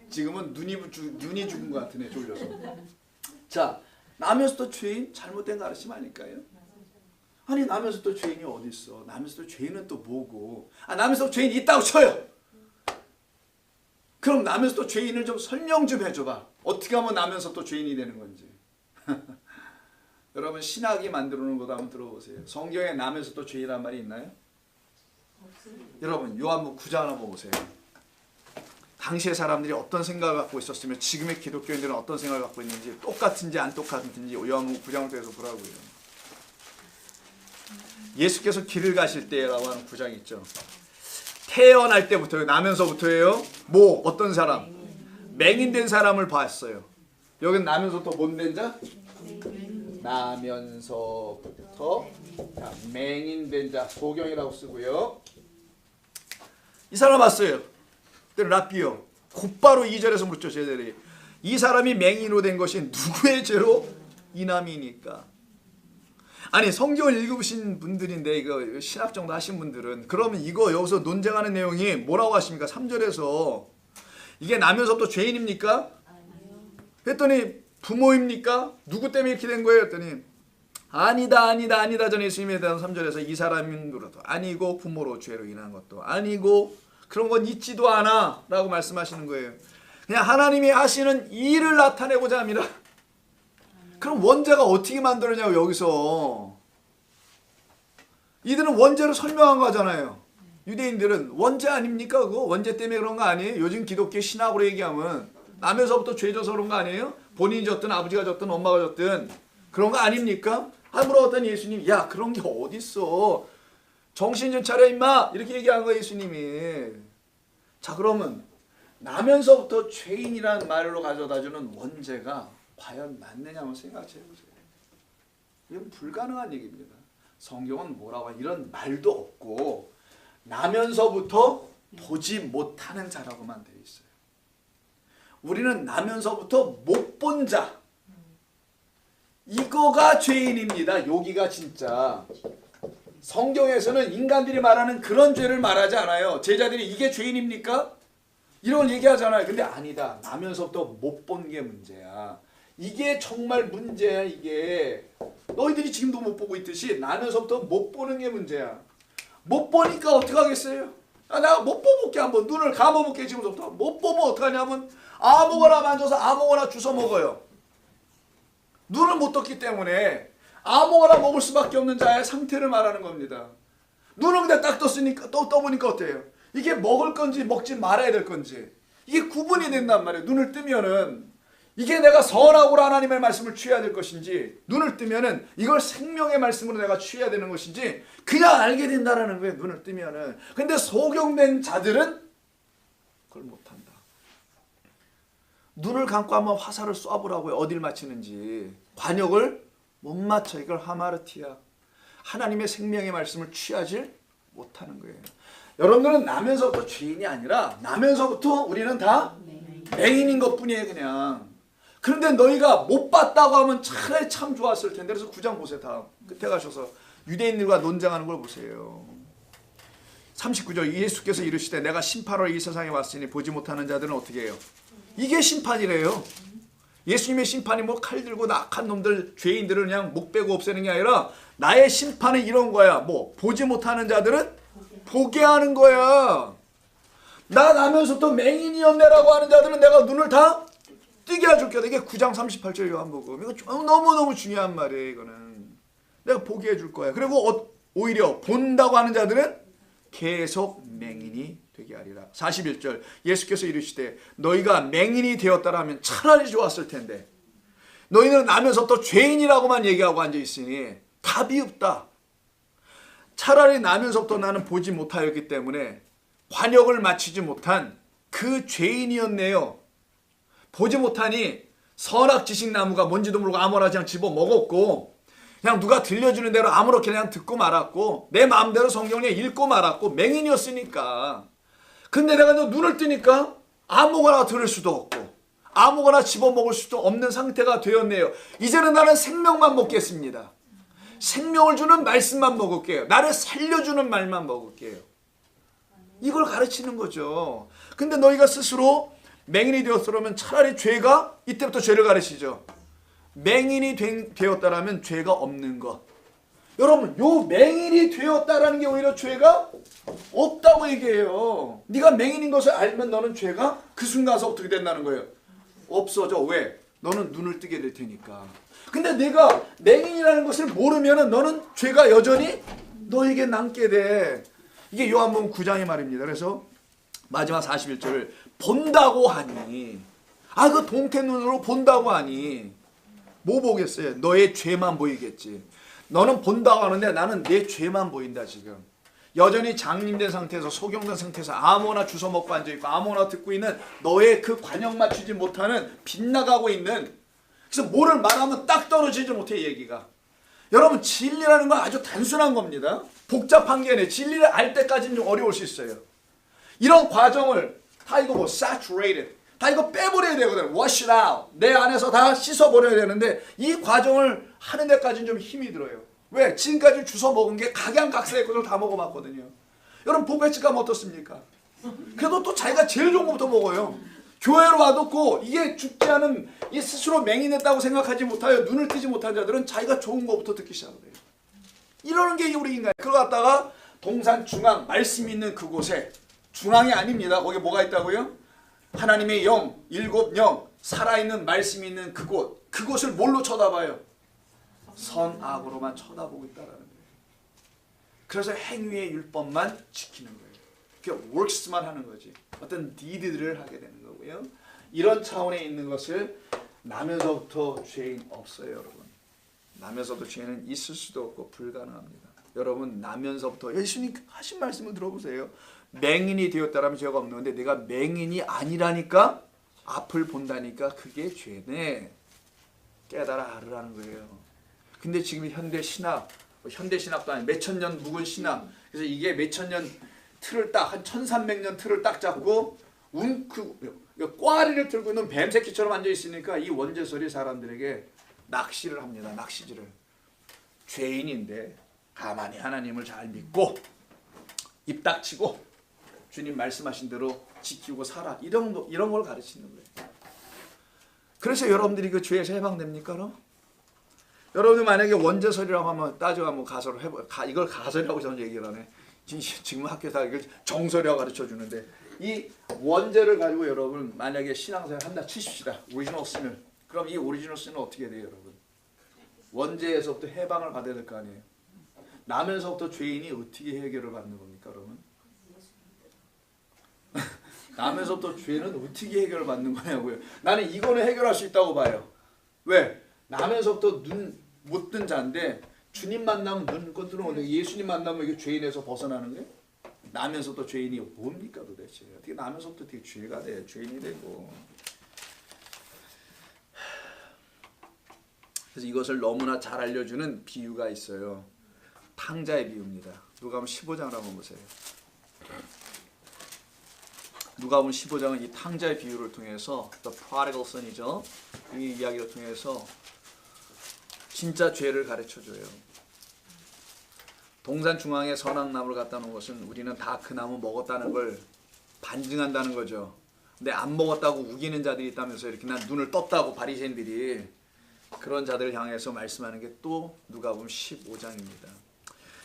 지금은 눈이 죽은 것 같으네. 졸려서. 자, 나면서도 죄인 잘못된 가르침 아닐까요? 아니 나면서도 죄인이 어디 있어? 나면서도 죄인은 또 뭐고? 나면서도 죄인이 있다고 쳐요. 그럼 나면서도 죄인을 좀 설명 좀 해줘봐. 어떻게 하면 나면서도 죄인이 되는 건지. 여러분 신학이 만들어놓은 것도 한번 들어보세요. 성경에 나면서도 죄인이란 말이 있나요? 여러분 요한복음 9장 한번 보세요. 당시의 사람들이 어떤 생각을 갖고 있었으며 지금의 기독교인들은 어떤 생각을 갖고 있는지 똑같은지 안 똑같은지 요한복음 9장을 통해서 보라고요. 예수께서 길을 가실 때라고 하는 9장 있죠. 태어날 때부터요. 나면서부터예요. 어떤 사람? 맹인된 사람을 봤어요. 여기는 나면서부터 뭔된 자? 나면서부터 맹인된 자. 소경이라고 쓰고요. 이 사람 봤어요. 라피오. 곧바로 2절에서 묻죠. 제자들이. 이 사람이 맹인으로 된 것이 누구의 죄로? 이남이니까. 아니 성경을 읽으신 분들인데 이거 신학 정도 하신 분들은 그러면 이거 여기서 논쟁하는 내용이 뭐라고 하십니까? 3절에서 이게 나면서부터 죄인입니까? 했더니 부모입니까? 누구 때문에 이렇게 된 거예요? 했더니 아니다 전에 예수님에 대한 3절에서 이 사람으로도 아니고 부모로 죄로 인한 것도 아니고 그런 건 있지도 않아 라고 말씀하시는 거예요. 그냥 하나님이 하시는 일을 나타내고자 합니다. 그럼 원죄가 어떻게 만들어냐고. 여기서 이들은 원죄를 설명한 거잖아요. 유대인들은 원죄 아닙니까? 그거 원죄 때문에 그런 거 아니에요? 요즘 기독교 신학으로 얘기하면 나면서부터 죄져서 그런 거 아니에요? 본인이 졌든 아버지가 졌든 엄마가 졌든 그런 거 아닙니까? 물어봤더니 예수님이 야 그런 게 어딨어. 정신 좀 차려 임마 이렇게 얘기한 거예요 예수님이. 자 그러면 나면서부터 죄인이라는 말로 가져다주는 원죄가 과연 맞느냐 한번 생각해 보세요. 이건 불가능한 얘기입니다. 성경은 뭐라고 이런 말도 없고 나면서부터 보지 못하는 자라고만 되어 있어요. 우리는 나면서부터 못 본 자, 이거가 죄인입니다. 여기가 진짜 성경에서는 인간들이 말하는 그런 죄를 말하지 않아요. 제자들이 이게 죄인입니까? 이런 걸 얘기하잖아요. 근데 아니다. 나면서부터 못 본 게 문제야. 이게 정말 문제야. 이게 너희들이 지금도 못 보고 있듯이 나면서부터 못 보는 게 문제야. 못 보니까 어떻게 하겠어요? 나 못 보볼게. 한번 눈을 감아볼게. 지금부터 못 보면 어떡하냐면 아무거나 만져서 아무거나 주워 먹어요. 눈을 못 떴기 때문에 아무거나 먹을 수밖에 없는 자의 상태를 말하는 겁니다. 눈을 그냥 딱 떴으니까 또 떠보니까 어때요? 이게 먹을 건지 먹지 말아야 될 건지 이게 구분이 된단 말이에요. 눈을 뜨면은 이게 내가 선하고 하나님의 말씀을 취해야 될 것인지 눈을 뜨면은 이걸 생명의 말씀으로 내가 취해야 되는 것인지 그냥 알게 된다라는 거예요. 눈을 뜨면은. 근데 소경된 자들은 그걸 못한다. 눈을 감고 한번 화살을 쏴보라고요. 어딜 맞히는지. 관역을 못 맞춰. 이걸 하마르티아. 하나님의 생명의 말씀을 취하지 못하는 거예요. 여러분들은 나면서부터 죄인이 아니라 나면서부터 우리는 다 맹인인 것뿐이에요. 그냥. 그런데 너희가 못 봤다고 하면 차라리 참 좋았을 텐데. 그래서 9장 보세요. 다음 끝에 가셔서 유대인들과 논쟁하는 걸 보세요. 39절 예수께서 이르시되 내가 심판하러 이 세상에 왔으니 보지 못하는 자들은 어떻게 해요? 이게 심판이래요. 예수님의 심판이 뭐 칼 들고 악한 놈들 죄인들을 그냥 목 빼고 없애는 게 아니라 나의 심판은 이런 거야. 뭐 보지 못하는 자들은 보게 하는 거야. 나 나면서부터 맹인이었네라고 하는 자들은 내가 눈을 다 뜨게 해줄게. 이게 9장 38절 요한복음. 이거 너무너무 중요한 말이에요. 이거는 내가 보게 해줄 거야. 그리고 오히려 본다고 하는 자들은 계속 맹인이 되게 하리라. 41절 예수께서 이르시되 너희가 맹인이 되었다라면 차라리 좋았을 텐데 너희는 나면서부터 죄인이라고만 얘기하고 앉아있으니 답이 없다. 차라리 나면서부터 나는 보지 못하였기 때문에 관역을 맞추지 못한 그 죄인이었네요. 보지 못하니 선악지식나무가 뭔지도 모르고 아무나 그냥 집어먹었고 그냥 누가 들려주는 대로 아무렇게 그냥 듣고 말았고 내 마음대로 성경을 읽고 말았고 맹인이었으니까. 근데 내가 눈을 뜨니까 아무거나 들을 수도 없고 아무거나 집어먹을 수도 없는 상태가 되었네요. 이제는 나는 생명만 먹겠습니다. 생명을 주는 말씀만 먹을게요. 나를 살려주는 말만 먹을게요. 이걸 가르치는 거죠. 근데 너희가 스스로 맹인이 되었으면 차라리 죄가 이때부터 죄를 가르치죠. 맹인이 되었다라면 죄가 없는 것. 여러분 요 맹인이 되었다라는 게 오히려 죄가 없다고 얘기해요. 네가 맹인인 것을 알면 너는 죄가 그 순간서 어떻게 된다는 거예요? 없어져. 왜? 너는 눈을 뜨게 될 테니까. 근데 내가 맹인이라는 것을 모르면 너는 죄가 여전히 너에게 남게 돼. 이게 요한복음 9장의 말입니다. 그래서 마지막 41절을 본다고 하니 그 동태 눈으로 본다고 하니 뭐 보겠어요? 너의 죄만 보이겠지. 너는 본다고 하는데 나는 내 죄만 보인다 지금. 여전히 장님된 상태에서 소경된 상태에서 아무나 주워 먹고 앉아있고 아무나 듣고 있는 너의 그 관역 맞추지 못하는 빗나가고 있는 그래서 뭐를 말하면 딱 떨어지지 못해 얘기가. 여러분 진리라는 건 아주 단순한 겁니다. 복잡한 게 아니에요. 진리를 알 때까지는 좀 어려울 수 있어요. 이런 과정을 다 이거 뭐 saturated 다 이거 빼버려야 되거든. wash it out. 내 안에서 다 씻어버려야 되는데 이 과정을 하는 데까지는 좀 힘이 들어요. 왜? 지금까지 주워 먹은 게 각양각색의 것을 다 먹어봤거든요. 여러분 뷔페집 가면 어떻습니까? 그래도 또 자기가 제일 좋은 것부터 먹어요. 교회로 와뒀고 이게 죽지 않은 이 스스로 맹인했다고 생각하지 못하여 눈을 뜨지 못한 자들은 자기가 좋은 것부터 듣기 시작해요. 이러는 게 우리 인간이에요. 그러고 갔다가 동산 중앙 말씀 있는 그곳에 중앙이 아닙니다. 거기 뭐가 있다고요? 하나님의 영, 일곱 영, 살아있는 말씀이 있는 그곳. 그곳을 뭘로 쳐다봐요? 선악으로만 쳐다보고 있다라는 거예요. 그래서 행위의 율법만 지키는 거예요. 그 works만 하는 거지. 어떤 deed들을 하게 되는 거고요. 이런 차원에 있는 것을 나면서부터 죄인 없어요, 여러분. 나면서도 죄는 있을 수도 없고 불가능합니다. 여러분, 나면서부터 예수님 하신 말씀을 들어보세요. 맹인이 되었다라면 죄가 없는데 내가 맹인이 아니라니까 앞을 본다니까 그게 죄네. 깨달아 알으라는 거예요. 근데 지금 현대 신학도 아니고 몇천 년 묵은 신학. 그래서 이게 몇천 년 틀을 딱 한 1300년 틀을 딱 잡고 꽈리를 들고 있는 뱀새끼처럼 앉아 있으니까 이 원죄설이 사람들에게 낚시를 합니다. 낚시질을. 죄인인데 가만히 하나님을 잘 믿고 입 닥치고 주님 말씀하신 대로 지키고 살아. 이런 걸 가르치는 거예요. 그래서 여러분들이 그 죄에서 해방됩니까? 그럼? 여러분들 만약에 원죄설이라고 하면 따져가면 가설을 해봐. 이걸 가설이라고 저는 얘기를 하네. 지금 학교에서 이걸 정설이라고 가르쳐 주는데 이 원죄를 가지고 여러분 만약에 신앙생활 한다 치십시다. 오리지널 신을. 그럼 이 오리지널 신은 어떻게 돼요, 여러분? 원죄에서부터 해방을 받아야 될 거 아니에요. 나면서부터 죄인이 어떻게 해결을 받는 겁니까, 여러분? 나면서부터 죄는 어떻게 해결을 받는 거냐고요. 나는 이거는 해결할 수 있다고 봐요. 왜? 나면서부터 눈 못 뜬 자인데 주님 만나면 눈 뜨는 건데 예수님 만나면 이게 죄인에서 벗어나는 거예요? 나면서부터 죄인이 뭡니까 도대체? 어떻게 나면서부터 어떻게 죄가 돼? 죄인이 되고. 그래서 이것을 너무나 잘 알려주는 비유가 있어요. 탕자의 비유입니다. 누가복음 15장을 한번 보세요. 누가복음 15장은 이 탕자의 비유를 통해서 The Prodigal Son이죠. 이 이야기를 통해서 진짜 죄를 가르쳐줘요. 동산 중앙에 선악나무를 갖다 놓은 것은 우리는 다 그 나무 먹었다는 걸 반증한다는 거죠. 근데 안 먹었다고 우기는 자들이 있다면서 이렇게 난 눈을 떴다고 바리새인들이 그런 자들을 향해서 말씀하는 게 또 누가복음 15장입니다.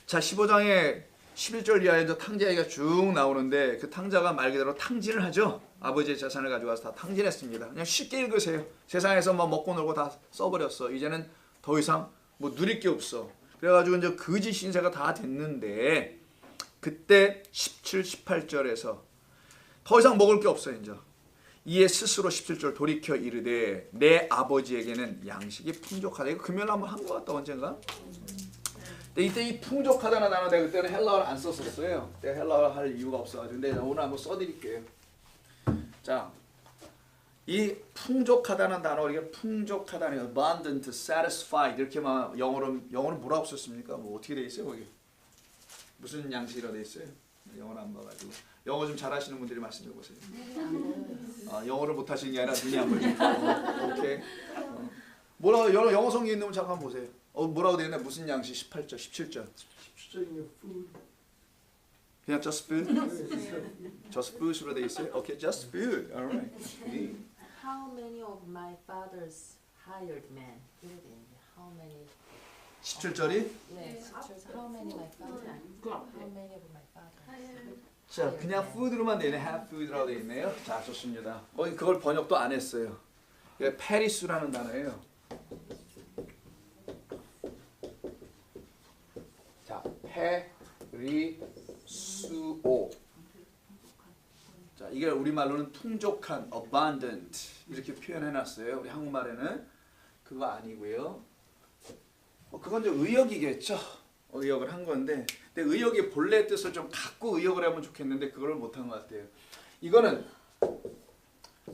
자, 15장에 11절 이하에 탕자 얘기가 쭉 나오는데 그 탕자가 말 그대로 탕진을 하죠. 아버지의 재산을 가져가서 다 탕진했습니다. 그냥 쉽게 읽으세요. 세상에서 뭐 먹고 놀고 다 써버렸어. 이제는 더 이상 뭐 누릴 게 없어. 그래가지고 이제 거지 신세가 다 됐는데 그때 17, 18절에서 더 이상 먹을 게 없어요. 이제 이에 스스로 17절 돌이켜 이르되 내 아버지에게는 양식이 풍족하다. 이거 금요일 한번 한 것 같다 언젠가. 근데 이때 이 풍족하다는 단어 내가 그때는 헬라어를 안 썼었어요. 내가 헬라어를 할 이유가 없어가지고 근데 오늘 한번 써드릴게요. 자, 이 풍족하다는 단어 이게 풍족하다는 abundant, satisfied 이렇게만 영어는 뭐라고 썼습니까? 뭐 어떻게 돼 있어요 거기? 무슨 양식이라 돼 있어요? 영어를 안 봐가지고 영어 좀 잘하시는 분들이 말씀해 보세요. 영어를 못하시는 게 아니라 눈이 안 보이죠. 오케이. 뭐라고 영어 성경에 있는 분 잠깐 보세요. 뭐라고 되어 있나? 무슨 양식? 18절, 17절. 17절이면 food. 그냥 just food? just food으로 돼 있어요? 오케이, just food. Alright. How many of my father's hired men? 이렇게 돼 있는데 how many? 17절이? 네, 17절. How many my father? How many of my father? 자, 그냥 food로만 되네. have food라고 되어 있네요. 자, 좋습니다. 그걸 번역도 안 했어요. 이게 페리수라는 단어예요. 자, 페리수오. 자, 이게 우리말로는 풍족한, abundant 이렇게 표현해놨어요. 우리 한국말에는 그거 아니고요. 그건 이제 의역이겠죠. 의역을 한 건데, 근데 의역의 본래 뜻을 좀 갖고 의역을 하면 좋겠는데 그걸 못한 것 같아요. 이거는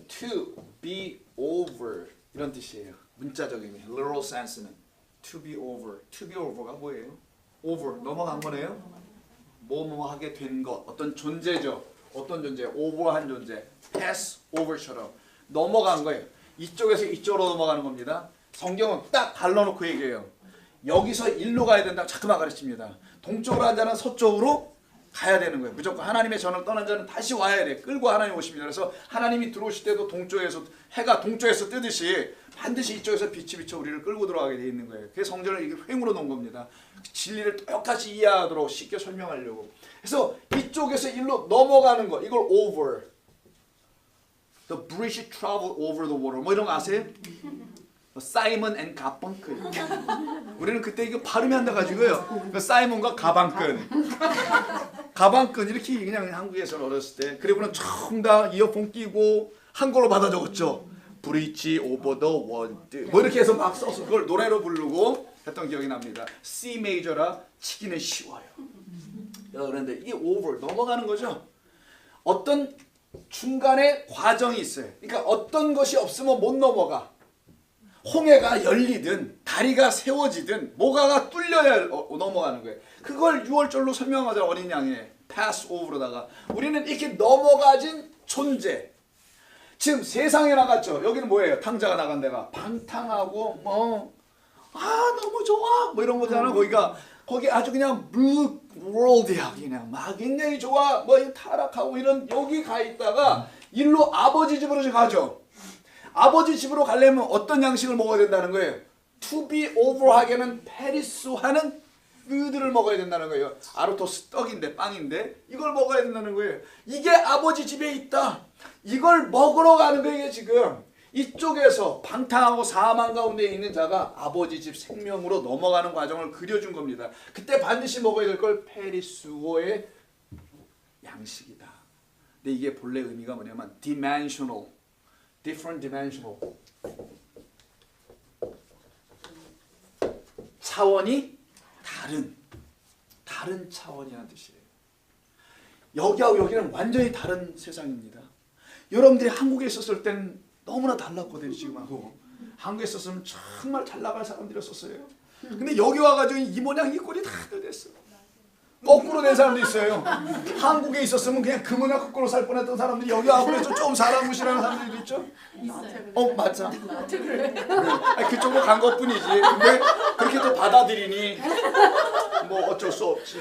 to be over 이런 뜻이에요. 문자적인 literal sense는 to be over. to be over가 뭐예요? over 넘어간 거네요. 뭐뭐 하게 된 것, 어떤 존재죠. 어떤 존재? over한 존재. pass over처럼 넘어간 거예요. 이쪽에서 이쪽으로 넘어가는 겁니다. 성경은 딱 갈라놓고 얘기해요. 여기서 일로 가야 된다고 자꾸만 가르칩니다. 동쪽으로 한 자는 서쪽으로, 가야 되는 거예요. 무조건 하나님의 전을 떠난 자는 다시 와야 돼. 끌고 하나님 오십니다. 그래서 하나님이 들어오실 때도 동쪽에서 해가 동쪽에서 뜨듯이 반드시 이쪽에서 빛이 비쳐 우리를 끌고 들어가게 돼 있는 거예요. 그래서 성전을 이렇게 횡으로 놓은 겁니다. 진리를 똑같이 이해하도록 쉽게 설명하려고. 그래서 이쪽에서 일로 넘어가는 거, 이걸 over. The bridge traveled over the water. 뭐 이런 거 아세요? 사이먼 앤 가방끈. 우리는 그때 이거 발음이 안 나가지고요. 그 사이먼과 가방끈. 가방끈 이렇게 그냥 한국에서 어렸을 때. 그리고는 처음 다 이어폰 끼고 한글로 받아 적었죠. 브릿지 오버 더 월드. 뭐 이렇게 해서 막 써서 그걸 노래로 부르고 했던 기억이 납니다. C 메이저라 치기는 쉬워요. 그런데 이게 over 넘어가는 거죠. 어떤 중간에 과정이 있어요. 그러니까 어떤 것이 없으면 못 넘어가. 홍해가 열리든 다리가 세워지든 뭐가가 뚫려야 넘어가는 거예요. 그걸 6월절로 설명하자. 어린 양의 pass over로다가 우리는 이렇게 넘어가진 존재. 지금 세상에 나갔죠. 여기는 뭐예요? 탕자가 나간 데가 방탕하고 너무 좋아 뭐 이런 거잖아. 거기 아주 그냥 blue world이야. 그냥 막 굉장히 좋아 뭐 타락하고 이런 여기 가 있다가 일로 아버지 집으로 가죠. 아버지 집으로 가려면 어떤 양식을 먹어야 된다는 거예요? To be over 하게는 페리수하는 푸드를 먹어야 된다는 거예요. 아르토스 떡인데 빵인데 이걸 먹어야 된다는 거예요. 이게 아버지 집에 있다. 이걸 먹으러 가는 거예요. 지금 이쪽에서 방탕하고 사망 가운데 있는 자가 아버지 집 생명으로 넘어가는 과정을 그려준 겁니다. 그때 반드시 먹어야 될 걸 페리수어의 양식이다. 근데 이게 본래 의미가 뭐냐면 dimensional, different dimensional. 차원이 다른 차원이라는 뜻이에요. 여기하고 여기는 완전히 다른 세상입니다. 여러분들이 한국에 있었을 땐 너무나 달랐거든요. 지금하고. 한국에 있었으면 정말 잘 나갈 사람들이었어요. 근데 여기 와가지고 이 모양 이 꼴이 다들 됐어. 거꾸로 된 사람도 있어요. 한국에 있었으면 그냥 그 모양 거꾸로 살 뻔했던 사람들이 여기 와서 좀 사람 무시하는 사람들도 있죠. 있어요. 맞아. 그쪽으로 간 것뿐이지. 근데 그렇게 또 받아들이니 뭐 어쩔 수 없지.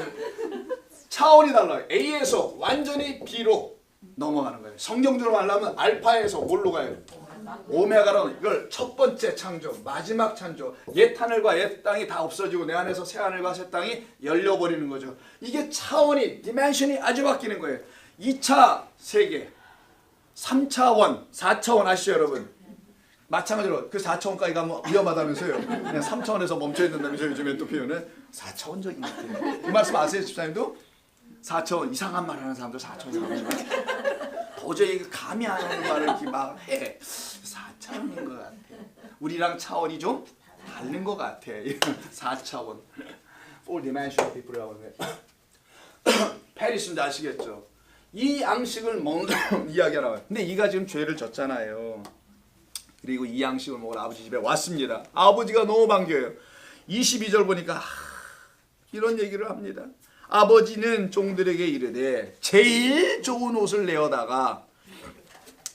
차원이 달라요. A에서 완전히 B로 넘어가는 거예요. 성경적으로 말하면 알파에서 뭘로 가요? 오메가로. 이걸 첫 번째 창조, 마지막 창조. 옛 하늘과 옛 땅이 다 없어지고 내 안에서 새 하늘과 새 땅이 열려버리는 거죠. 이게 차원이, 디멘션이 아주 바뀌는 거예요. 2차 세계, 3차원, 4차원 아시죠 여러분? 마찬가지로 그 4차원까지 가면 위험하다면서요. 그냥 3차원에서 멈춰야 된다면서요. 요즘에 또 표현은 4차원적인 것 같아요. 그 말씀 아세요 집사님도? 4차원 이상한 말 하는 사람들 4차원 도저히 감이 안 오는 말을 이렇게 막 해. 4차원인 것 같아. 우리랑 차원이 좀 다른 것 같아. 4차원. 4-dimensional people이라고 해요. 페리스인지 아시겠죠? 이 양식을 먹는 이야기하라고 해요. 근데 이가 지금 죄를 졌잖아요. 그리고 이 양식을 먹으러 아버지 집에 왔습니다. 아버지가 너무 반겨요. 22절 보니까 이런 얘기를 합니다. 아버지는 종들에게 이르되 제일 좋은 옷을 내어다가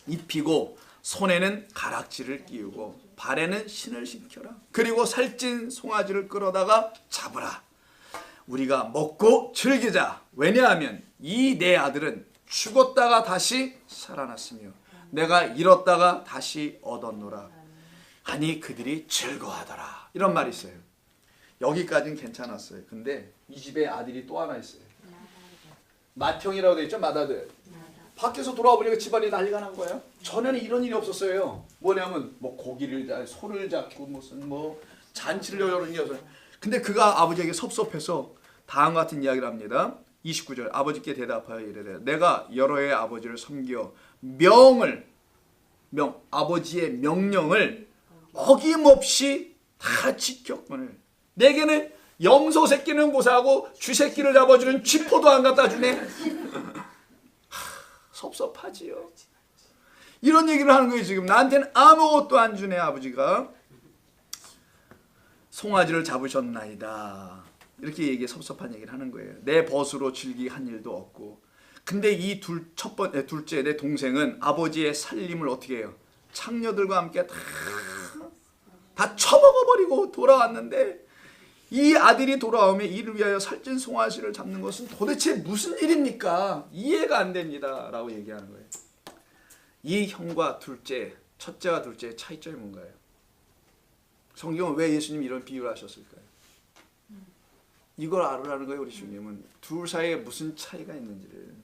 입히고 손에는 가락지를 끼우고 발에는 신을 신겨라. 그리고 살찐 송아지를 끌어다가 잡으라. 우리가 먹고 즐기자. 왜냐하면 이 내 아들은 죽었다가 다시 살아났으며 내가 잃었다가 다시 얻었노라. 하니 그들이 즐거워하더라. 이런 말이 있어요. 여기까지는 괜찮았어요. 근데 이 집에 아들이 또 하나 있어요. 맏형이라고 되어 있죠. 맏아들. 밖에서 돌아와 보니까 집안이 난리가 난 거예요. 전에는 이런 일이 없었어요. 뭐냐면 뭐 고기를 소를 잡고 무슨 뭐 잔치를 여는 게 없어요. 근데 그가 아버지에게 섭섭해서 다음과 같은 이야기를 합니다. 29절 아버지께 대답하여 이르되 내가 여러 해 아버지를 섬겨 아버지의 명령을 어김없이 다 지켰거늘 내게는 염소 새끼는 고사하고 쥐 새끼를 잡아주는 쥐포도 안 갖다 주네. 섭섭하지요. 이런 얘기를 하는 거예요. 지금 나한테는 아무것도 안 주네. 아버지가 송아지를 잡으셨나이다. 이렇게 섭섭한 얘기를 하는 거예요. 내 벗으로 즐기 한 일도 없고. 근데 이 둘째 내 동생은 아버지의 살림을 어떻게 해요? 창녀들과 함께 다 처먹어버리고 돌아왔는데 이 아들이 돌아오며 이를 위하여 살찐 송아지를 잡는 것은 도대체 무슨 일입니까? 이해가 안 됩니다. 라고 얘기하는 거예요. 이 형과 둘째, 첫째와 둘째의 차이점이 뭔가요? 성경은 왜 예수님이 이런 비유를 하셨을까요? 이걸 알으라는 거예요. 우리 주님은 둘 사이에 무슨 차이가 있는지를.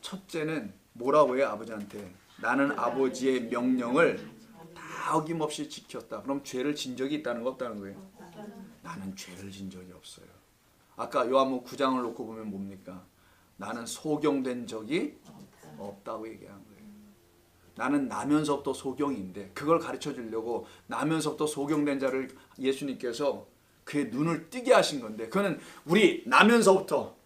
첫째는 뭐라고 해요? 아버지한테 나는 아버지의 명령을 다 어김없이 지켰다. 그럼 죄를 진 적이 있다는 거 없다는 거예요? 나는 죄를 진 적이 없어요. 아까 요한복음 9장을 놓고 보면 뭡니까? 나는 소경된 적이 없다고 얘기한 거예요. 나는 나면서부터 소경인데 그걸 가르쳐 주려고 나면서부터 소경된 자를 예수님께서 그의 눈을 뜨게 하신 건데, 그거는 우리 나면서부터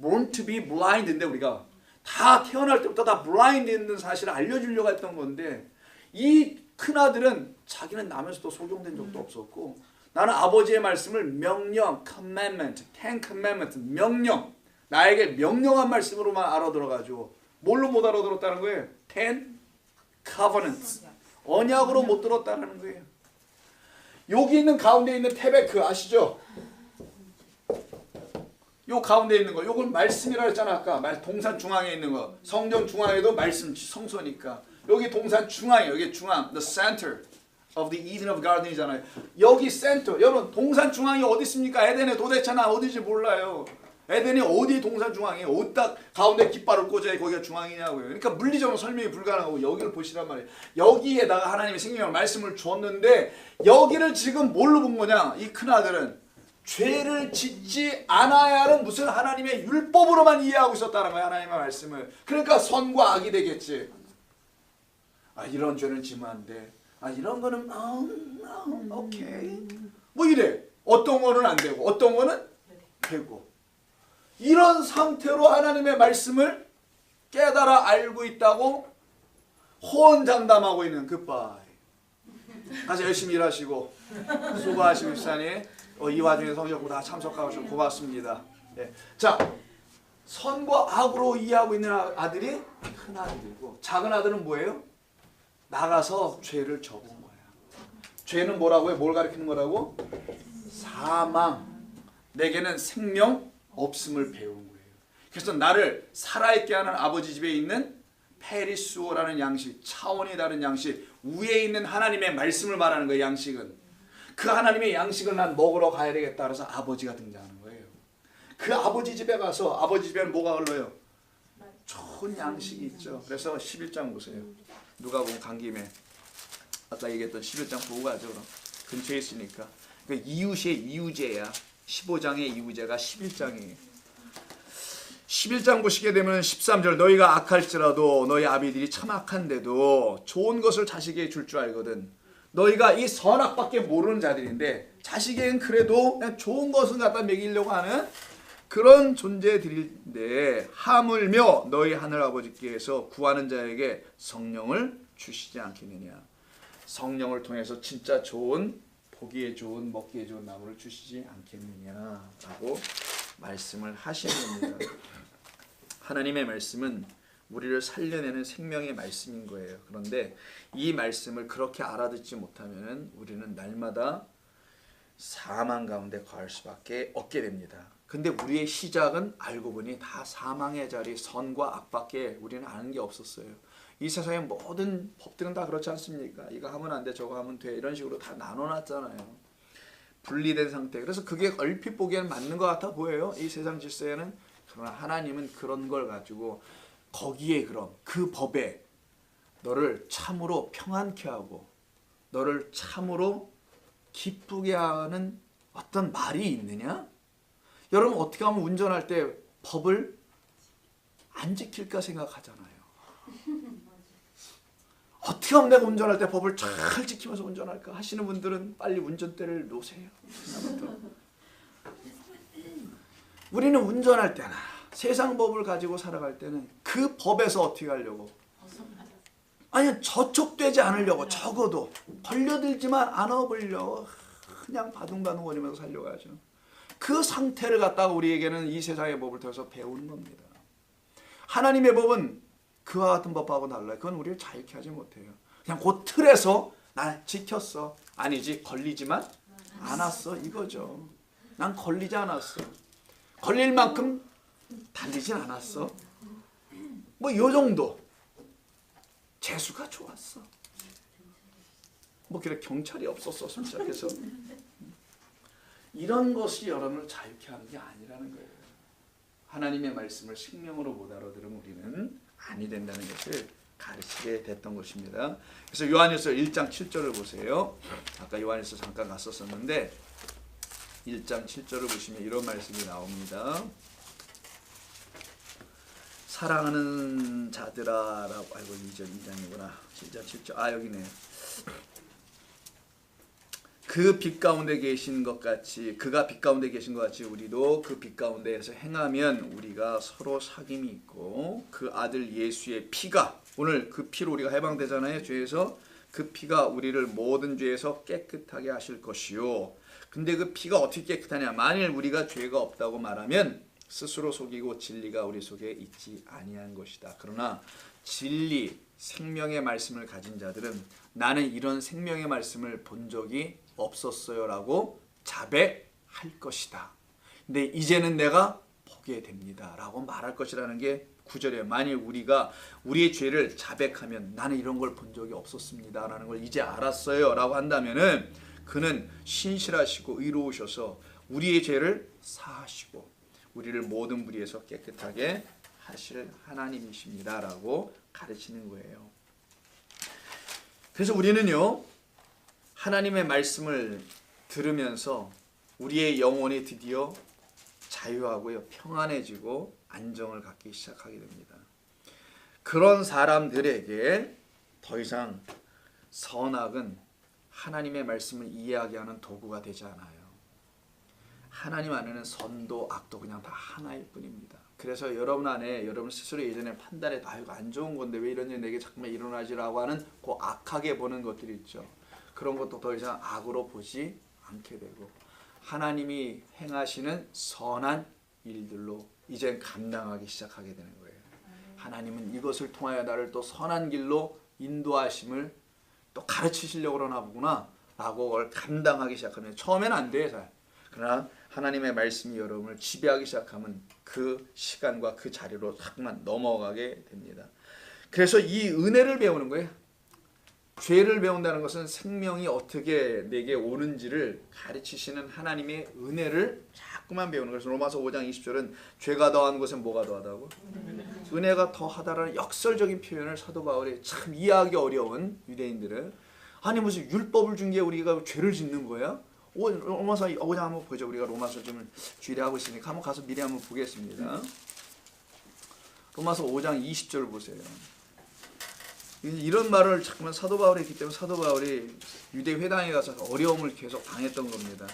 born to be blind인데 우리가 다 태어날 때부터 다 blind 있는 사실을 알려주려고 했던 건데, 이 큰아들은 자기는 나면서도 소경된 적도 없었고 나는 아버지의 말씀을 명령, commandment, 10 commandments, 명령, 나에게 명령한 말씀으로만 알아들어가지고 뭘로 못 알아들었다는 거예요? 10 covenants, 언약으로 못 들었다는 거예요. 여기 있는 가운데 있는 테베크 아시죠? 요 가운데 있는 거, 요걸 말씀이라 했잖아. 아까 동산 중앙에 있는 거. 성경 중앙에도 말씀, 성소니까. 여기 동산 중앙이에요. 여기 중앙, the center of the Eden of Garden이잖아요. 여기 센터. 여러분 동산 중앙이 어디 있습니까? 에덴에 도대체 나 어디지 몰라요. 에덴이 어디 동산 중앙이에요? 어디다 가운데 깃발을 꽂아야 거기가 중앙이냐고요. 그러니까 물리적으로 설명이 불가능하고 여기를 보시란 말이에요. 여기에다가 하나님이 생명의 말씀을 줬는데 여기를 지금 뭘로 본 거냐? 이 큰아들은 죄를 짓지 않아야 하는 무슨 하나님의 율법으로만 이해하고 있었다는 거예요. 하나님의 말씀을. 그러니까 선과 악이 되겠지. 아 이런 죄는 지면 안 돼. 아 이런 거는 오케이. 뭐 이래. 어떤 거는 안 되고 어떤 거는 되고. 이런 상태로 하나님의 말씀을 깨달아 알고 있다고 호언장담하고 있는 굿바이. 아주 열심히 일하시고 수고하시고 집사님. 이 와중에 성경 다 참석하셔서 고맙습니다. 네. 자, 선과 악으로 이해하고 있는 아들이 큰 아들이고 작은 아들은 뭐예요? 나가서 죄를 접은 거야. 죄는 뭐라고요? 뭘 가리키는 거라고? 사망. 내게는 생명 없음을 배운 거예요. 그래서 나를 살아있게 하는 아버지 집에 있는 페리수어라는 양식, 차원이 다른 양식, 위에 있는 하나님의 말씀을 말하는 거예요. 양식은. 그 하나님의 양식을 난 먹으러 가야 되겠다. 그래서 아버지가 등장하는 거예요. 그 아버지 집에 가서 아버지 집에는 뭐가 흘러요? 좋은 양식이 있죠. 그래서 11장 보세요. 누가 보면 간 김에 아까 얘기했던 11장 보고 가죠. 그럼 근처에 있으니까. 그러니까 이웃의 이우제야. 15장의 이우제가 11장이에요. 11장 보시게 되면 13절 너희가 악할지라도 너희 아비들이 참 악한데도 좋은 것을 자식에게 줄 줄 알거든. 너희가 이 선악밖에 모르는 자들인데 자식에겐 그래도 그냥 좋은 것을 갖다 먹이려고 하는 그런 존재들인데 하물며 너희 하늘아버지께서 구하는 자에게 성령을 주시지 않겠느냐. 성령을 통해서 진짜 좋은 보기에 좋은 먹기에 좋은 나무를 주시지 않겠느냐라고 말씀을 하시는 겁니다. 하나님의 말씀은 우리를 살려내는 생명의 말씀인 거예요. 그런데 이 말씀을 그렇게 알아듣지 못하면 우리는 날마다 사망 가운데 거할 수밖에 없게 됩니다. 근데 우리의 시작은 알고 보니 다 사망의 자리, 선과 악밖에 우리는 아는 게 없었어요. 이 세상의 모든 법들은 다 그렇지 않습니까? 이거 하면 안 돼, 저거 하면 돼, 이런 식으로 다 나눠놨잖아요. 분리된 상태. 그래서 그게 얼핏 보기에는 맞는 것 같아 보여요. 이 세상 질서에는. 그러나 하나님은 그런 걸 가지고 거기에 그럼 그 법에 너를 참으로 평안케 하고 너를 참으로 기쁘게 하는 어떤 말이 있느냐? 여러분 어떻게 하면 운전할 때 법을 안 지킬까 생각하잖아요. 어떻게 하면 내가 운전할 때 법을 잘 지키면서 운전할까 하시는 분들은 빨리 운전대를 놓으세요. 우리는 운전할 때나 세상 법을 가지고 살아갈 때는 그 법에서 어떻게 하려고? 아니 저촉되지 않으려고 적어도 걸려들지만 않아버리려고 그냥 바둥바둥거리면서 살려고 하죠. 그 상태를 갖다가 우리에게는 이 세상의 법을 통해서 배우는 겁니다. 하나님의 법은 그와 같은 법하고 달라요. 그건 우리를 자유케 하지 못해요. 그냥 그 틀에서 나 지켰어. 아니지 걸리지만 않았어 이거죠. 난 걸리지 않았어. 걸릴 만큼 달리진 않았어. 뭐 요 정도. 재수가 좋았어. 뭐 그래 경찰이 없었어 시작해서. 이런 것이 여러분을 자유케 하는 게 아니라는 거예요. 하나님의 말씀을 생명으로 못 알아들으면 우리는 아니 된다는 것을 가르치게 됐던 것입니다. 그래서 요한일서 1장 7절을 보세요. 아까 요한일서 잠깐 갔었었는데 1장 7절을 보시면 이런 말씀이 나옵니다. 사랑하는 자들아라고, 아이고 2장이구나. 7장 7절. 여기네. 그 빛 가운데 계신 것 같이, 그가 빛 가운데 계신 것 같이 우리도 그 빛 가운데에서 행하면 우리가 서로 사귐이 있고 그 아들 예수의 피가, 오늘 그 피로 우리가 해방되잖아요. 죄에서. 그 피가 우리를 모든 죄에서 깨끗하게 하실 것이요. 근데 그 피가 어떻게 깨끗하냐? 만일 우리가 죄가 없다고 말하면 스스로 속이고 진리가 우리 속에 있지 아니한 것이다. 그러나 진리, 생명의 말씀을 가진 자들은 나는 이런 생명의 말씀을 본 적이 없었어요 라고 자백할 것이다. 근데 이제는 내가 보게 됩니다 라고 말할 것이라는 게 9절이에요. 만일 우리가 우리의 죄를 자백하면 나는 이런 걸 본 적이 없었습니다 라는 걸 이제 알았어요 라고 한다면은 그는 신실하시고 의로우셔서 우리의 죄를 사하시고 우리를 모든 무리에서 깨끗하게 하실 하나님이십니다 라고 가르치는 거예요. 그래서 우리는요, 하나님의 말씀을 들으면서 우리의 영혼이 드디어 자유하고요, 평안해지고 안정을 갖기 시작하게 됩니다. 그런 사람들에게 더 이상 선악은 하나님의 말씀을 이해하게 하는 도구가 되지 않아요. 하나님 안에는 선도 악도 그냥 다 하나일 뿐입니다. 그래서 여러분 안에 여러분 스스로 예전에 판단해 이거 안 좋은 건데 왜 이런 일이 내게 자꾸만 일어나지라고 하는 그 악하게 보는 것들이 있죠. 그런 것도 더 이상 악으로 보지 않게 되고 하나님이 행하시는 선한 일들로 이젠 감당하기 시작하게 되는 거예요. 하나님은 이것을 통하여 나를 또 선한 길로 인도하심을 또 가르치시려고 그러나 보구나 라고 그걸 감당하기 시작하면 처음에는 안 돼요. 잘. 그러나 하나님의 말씀이 여러분을 지배하기 시작하면 그 시간과 그 자리로 자꾸만 넘어가게 됩니다. 그래서 이 은혜를 배우는 거예요. 죄를 배운다는 것은 생명이 어떻게 내게 오는지를 가르치시는 하나님의 은혜를 자꾸만 배우는 거예요. 그래서 로마서 5장 20절은 죄가 더한 것은 뭐가 더하다고? 은혜가 더하다라는 역설적인 표현을 사도 바울이 참 이해하기 어려운 유대인들은 아니 무슨 율법을 준 게 우리가 죄를 짓는 거야? 로마서 5장 한번 보죠. 우리가 로마서 좀 주의하고 있으니까 한번 가서 미리 한번 보겠습니다. 로마서 5장 20절을 보세요. 이런 말을 자꾸만 사도 바울이 했기 때문에 사도 바울이 유대 회당에 가서 어려움을 계속 당했던 겁니다.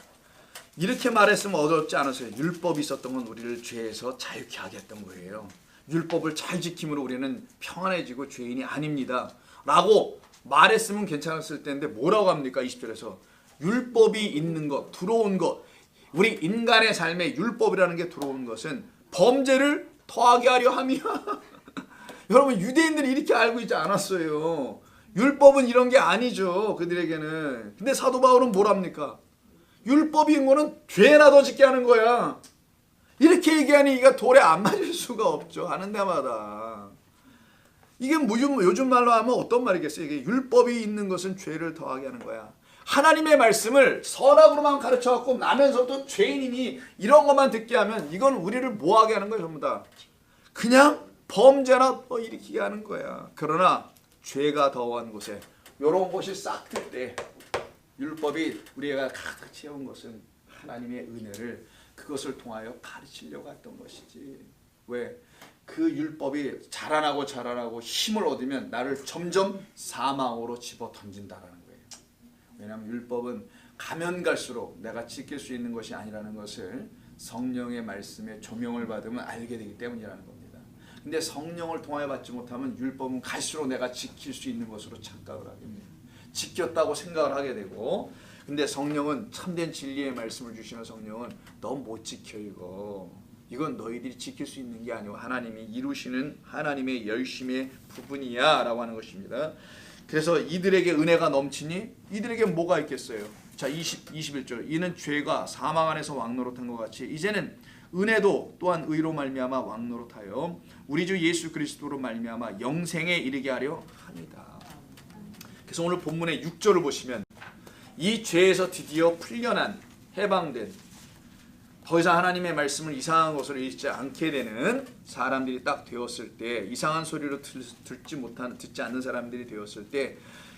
이렇게 말했으면 어렵지 않았어요. 율법이 있었던 건 우리를 죄에서 자유케 하게 했던 거예요. 율법을 잘 지킴으로 우리는 평안해지고 죄인이 아닙니다 라고 말했으면 괜찮았을 텐데 뭐라고 합니까? 20절에서 율법이 있는 것, 들어온 것, 우리 인간의 삶에 율법이라는 게 들어온 것은 범죄를 더하게 하려 함이야. 여러분 유대인들이 이렇게 알고 있지 않았어요. 율법은 이런 게 아니죠. 그들에게는. 근데 사도 바울은 뭐랍니까? 율법인 거는 죄나 더 짓게 하는 거야. 이렇게 얘기하니 이가 돌에 안 맞을 수가 없죠. 하는 데마다. 이게 요즘 말로 하면 어떤 말이겠어요? 이게 율법이 있는 것은 죄를 더하게 하는 거야. 하나님의 말씀을 선악으로만 가르쳐갖고 나면서 또 죄인이니 이런 것만 듣게 하면 이건 우리를 뭐하게 하는 거예요. 전부 다. 그냥 범죄나 더 일으키게 하는 거야. 그러나 죄가 더한 곳에 이런 것이 싹틀 때 율법이 우리가 가득 채운 것은 하나님의 은혜를 그것을 통하여 가르치려고 했던 것이지. 왜? 그 율법이 자라나고 힘을 얻으면 나를 점점 사망으로 집어 던진다라는 거예요. 왜냐하면 율법은 가면 갈수록 내가 지킬 수 있는 것이 아니라는 것을 성령의 말씀에 조명을 받으면 알게 되기 때문이라는 겁니다. 근데 성령을 통하여 받지 못하면 율법은 갈수록 내가 지킬 수 있는 것으로 착각을 하게 됩니다. 지켰다고 생각을 하게 되고, 근데 성령은 참된 진리의 말씀을 주시는 성령은 너 못 지켜 이건 너희들이 지킬 수 있는 게 아니고 하나님이 이루시는 하나님의 열심의 부분이야 라고 하는 것입니다. 그래서 이들에게 은혜가 넘치니 이들에게 뭐가 있겠어요? 자, 21절. 이는 죄가 사망 안에서 왕노릇한 것 같이 이제는 은혜도 또한 의로 말미암아 왕노릇하여 우리 주 예수 그리스도로 말미암아 영생에 이르게 하려 합니다. 그래서 오늘 본문의 6절을 보시면 이 죄에서 드디어 풀려난 해방된 더 이상 하나님의 말씀을 이상한 것으로 읽지 않게 되는 사람들이 딱 되었을 때, 이상한 소리로 듣지 않는 사람들이 되었을 때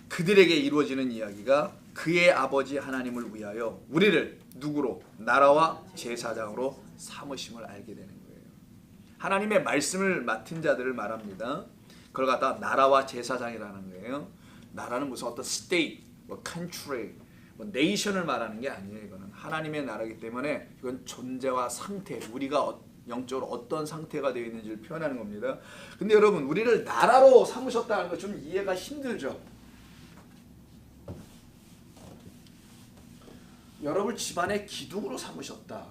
그들에게 이루어지는 이야기가 그의 아버지 하나님을 위하여 우리를 누구로? 나라와 제사장으로 삼으심을 알게 되는 거예요. 하나님의 말씀을 맡은 자들을 말합니다. 그걸 갖다가 나라와 제사장이라는 거예요. 나라는 무슨 어떤 state, 뭐 country, 뭐 nation을 말하는 게 아니에요. 이거는 하나님의 나라이기 때문에 이건 존재와 상태, 우리가 영적으로 어떤 상태가 되어 있는지를 표현하는 겁니다. 근데 여러분, 우리를 나라로 삼으셨다는 거 좀 이해가 힘들죠? 여러분 집안의 기둥으로 삼으셨다,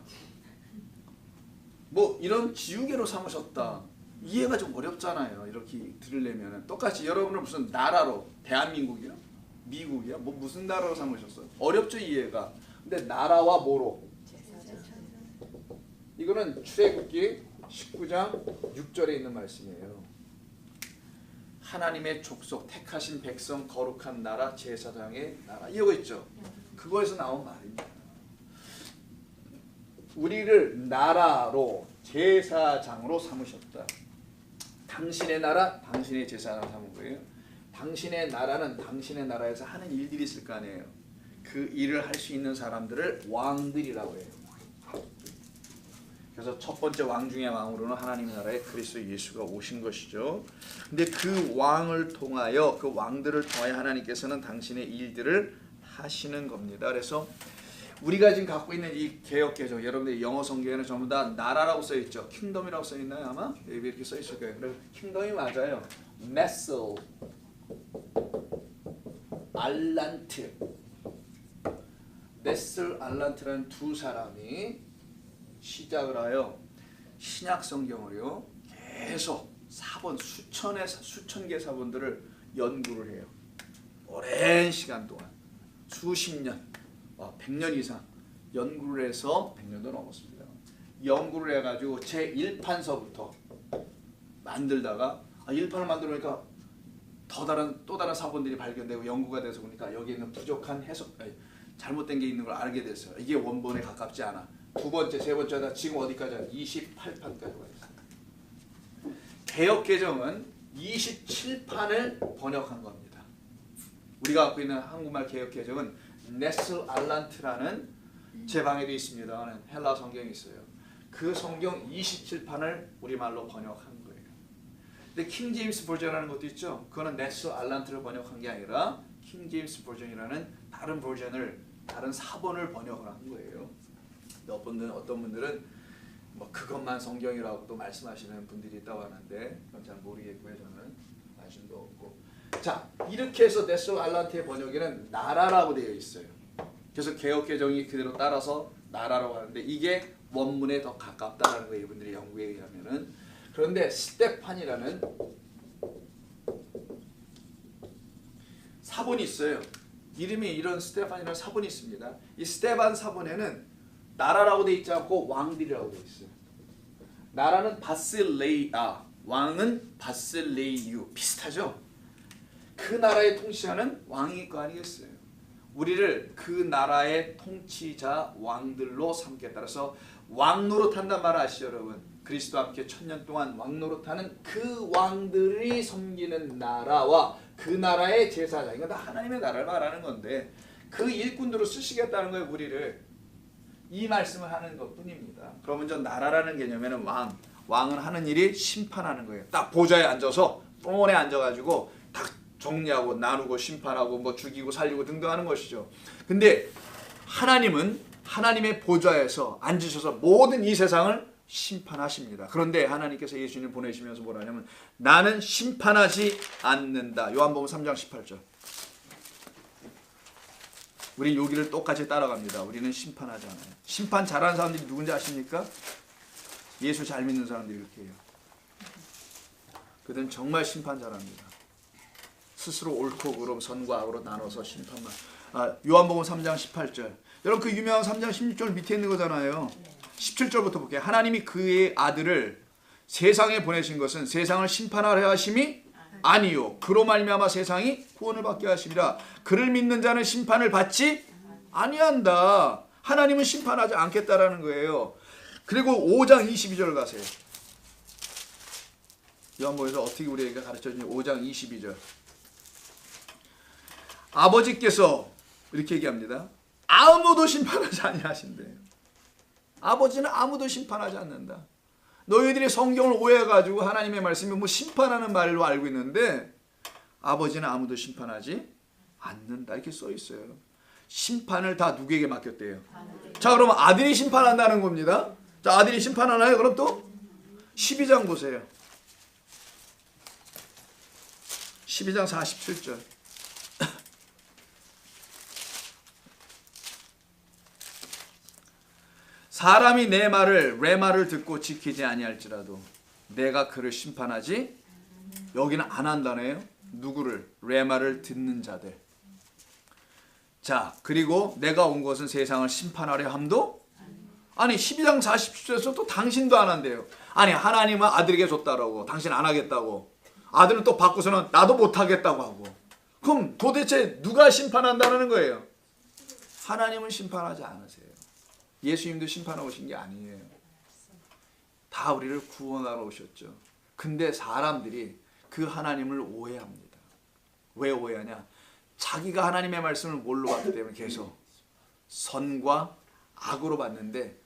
뭐 이런 지우개로 삼으셨다, 이해가 좀 어렵잖아요. 이렇게 들으려면 똑같이 여러분을 무슨 나라로, 대한민국이요? 미국이요? 뭐 무슨 나라로 삼으셨어요? 어렵죠, 이해가. 근데 나라와 뭐로? 이거는 출애굽기 19장 6절에 있는 말씀이에요. 하나님의 족속, 택하신 백성, 거룩한 나라, 제사장의 나라, 이거 있죠. 그거에서 나온 말입니다. 우리를 나라로, 제사장으로 삼으셨다. 당신의 나라, 당신의 제사장 삼은 거예요. 당신의 나라는 당신의 나라에서 하는 일들이 있을 거 아니에요. 그 일을 할 수 있는 사람들을 왕들이라고 해요. 그래서 첫 번째 왕 중의 왕으로는 하나님의 나라에 그리스도 예수가 오신 것이죠. 근데 그 왕을 통하여, 그 왕들을 통하여 하나님께서는 당신의 일들을 하시는 겁니다. 그래서 우리가 지금 갖고 있는 이 개역개정, 여러분들 영어 성경에는 전부 다 나라라고 써 있죠. 킹덤이라고 써 있나요? 아마 이렇게 써 있을 거예요. 그래서 킹덤이 맞아요. 메슬, 알란트, 메슬, 알란트라는 두 사람이 시작을 하여 신약 성경을요 계속 사본, 수천 개 사본들을 연구를 해요. 오랜 시간 동안 수십 년, 100년 이상 연구를 해서 100년도 넘었습니다. 연구를 해가지고 제 1판서부터 만들다가 1판을 만들어니까 또 다른 사본들이 발견되고 연구가 돼서 보니까 여기에 있는 부족한 해석, 잘못된 게 있는 걸 알게 됐어요. 이게 원본에 가깝지 않아. 두 번째, 세 번째다 지금 어디까지 와요? 28판까지 와 있어요. 개역개정은 27판을 번역한 겁니다. 우리가 갖고 있는 한국말 개역개정은 네슬 알란트라는 제 방에도 있습니다. 헬라 성경이 있어요. 그 성경 27판을 우리말로 번역한 거예요. 근데 킹 제임스 버전이라는 것도 있죠. 그거는 네슬 알란트를 번역한 게 아니라 킹 제임스 버전이라는 다른 버전을, 다른 사본을 번역을 한 거예요. 어떤 분들은 뭐 그것만 성경이라고 또 말씀하시는 분들이 있다고 하는데 그건 잘 모르겠고요. 저는 관심도 없고. 자, 이렇게 해서 네슬 알란트의 번역에는 나라라고 되어 있어요. 그래서 개역개정이 그대로 따라서 나라라고 하는데 이게 원문에 더 가깝다라는 거예요. 이분들의 연구에 의하면은. 그런데 스테판이라는 사본이 있어요. 이름이 이런 스테판이라는 사본이 있습니다. 이 스테반 사본에는 나라라고 되어 있지 않고 왕들이라고 되어 있어요. 나라는 바실레이아, 왕은 바실레이유, 비슷하죠? 그 나라의 통치자는 왕일 거 아니겠어요? 우리를 그 나라의 통치자 왕들로 삼겠다. 그래서 왕노릇한단 말 아시죠, 여러분? 그리스도와 함께 1000년 동안 왕노릇하는 그 왕들이 섬기는 나라와 그 나라의 제사장, 이건 다 하나님의 나라를 말하는 건데 그 일꾼들로 쓰시겠다는 거예요, 우리를. 이 말씀을 하는 것뿐입니다. 그러면 저 나라라는 개념에는 왕은 하는 일이 심판하는 거예요. 딱 보좌에 앉아서 똥원에 앉아가지고 딱 정리하고 나누고 심판하고 뭐 죽이고 살리고 등등 하는 것이죠. 근데 하나님은 하나님의 보좌에서 앉으셔서 모든 이 세상을 심판하십니다. 그런데 하나님께서 예수님을 보내시면서 뭐라 하냐면 나는 심판하지 않는다. 요한복음 3장 18절. 우리 여기를 똑같이 따라갑니다. 우리는 심판하지 않아요. 심판 잘하는 사람들이 누군지 아십니까? 예수 잘 믿는 사람들이 이렇게 해요. 그들은 정말 심판 잘합니다. 스스로 옳고 그름, 선과 악으로 나눠서 심판만. 요한복음 3장 18절. 여러분 그 유명한 3장 16절 밑에 있는 거잖아요. 17절부터 볼게요. 하나님이 그의 아들을 세상에 보내신 것은 세상을 심판하려 하심이 아니요 그로 말미암아 세상이 구원을 받게 하심이라. 그를 믿는 자는 심판을 받지 아니한다. 하나님은 심판하지 않겠다라는 거예요. 그리고 5장 22절 가세요. 요한복음에서 어떻게 우리에게 가르쳐주니 5장 22절. 아버지께서 이렇게 얘기합니다. 아무도 심판하지 아니하신대요. 아버지는 아무도 심판하지 않는다. 너희들이 성경을 오해해가지고 하나님의 말씀이 뭐 심판하는 말로 알고 있는데 아버지는 아무도 심판하지 않는다 이렇게 써 있어요. 심판을 다 누구에게 맡겼대요? 자 그러면 아들이 심판한다는 겁니다. 자 아들이 심판하나요? 그럼 또 12장 보세요. 12장 47절. 사람이 내 말을 레마를 듣고 지키지 아니할지라도 내가 그를 심판하지 여기는 안 한다네요. 누구를? 레마를 듣는 자들. 자 그리고 내가 온 것은 세상을 심판하려 함도 아니 12장 47절에서 또 당신도 안 한대요. 아니 하나님은 아들에게 줬다라고 당신 안 하겠다고 아들은 또 바꾸서는 나도 못 하겠다고 하고 그럼 도대체 누가 심판한다는 거예요? 하나님은 심판하지 않으세요. 예수님도 심판하러 오신 게 아니에요. 다 우리를 구원하러 오셨죠. 근데 사람들이 그 하나님을 오해합니다. 왜 오해하냐? 자기가 하나님의 말씀을 뭘로 봤기 때문에 계속 선과 악으로 봤는데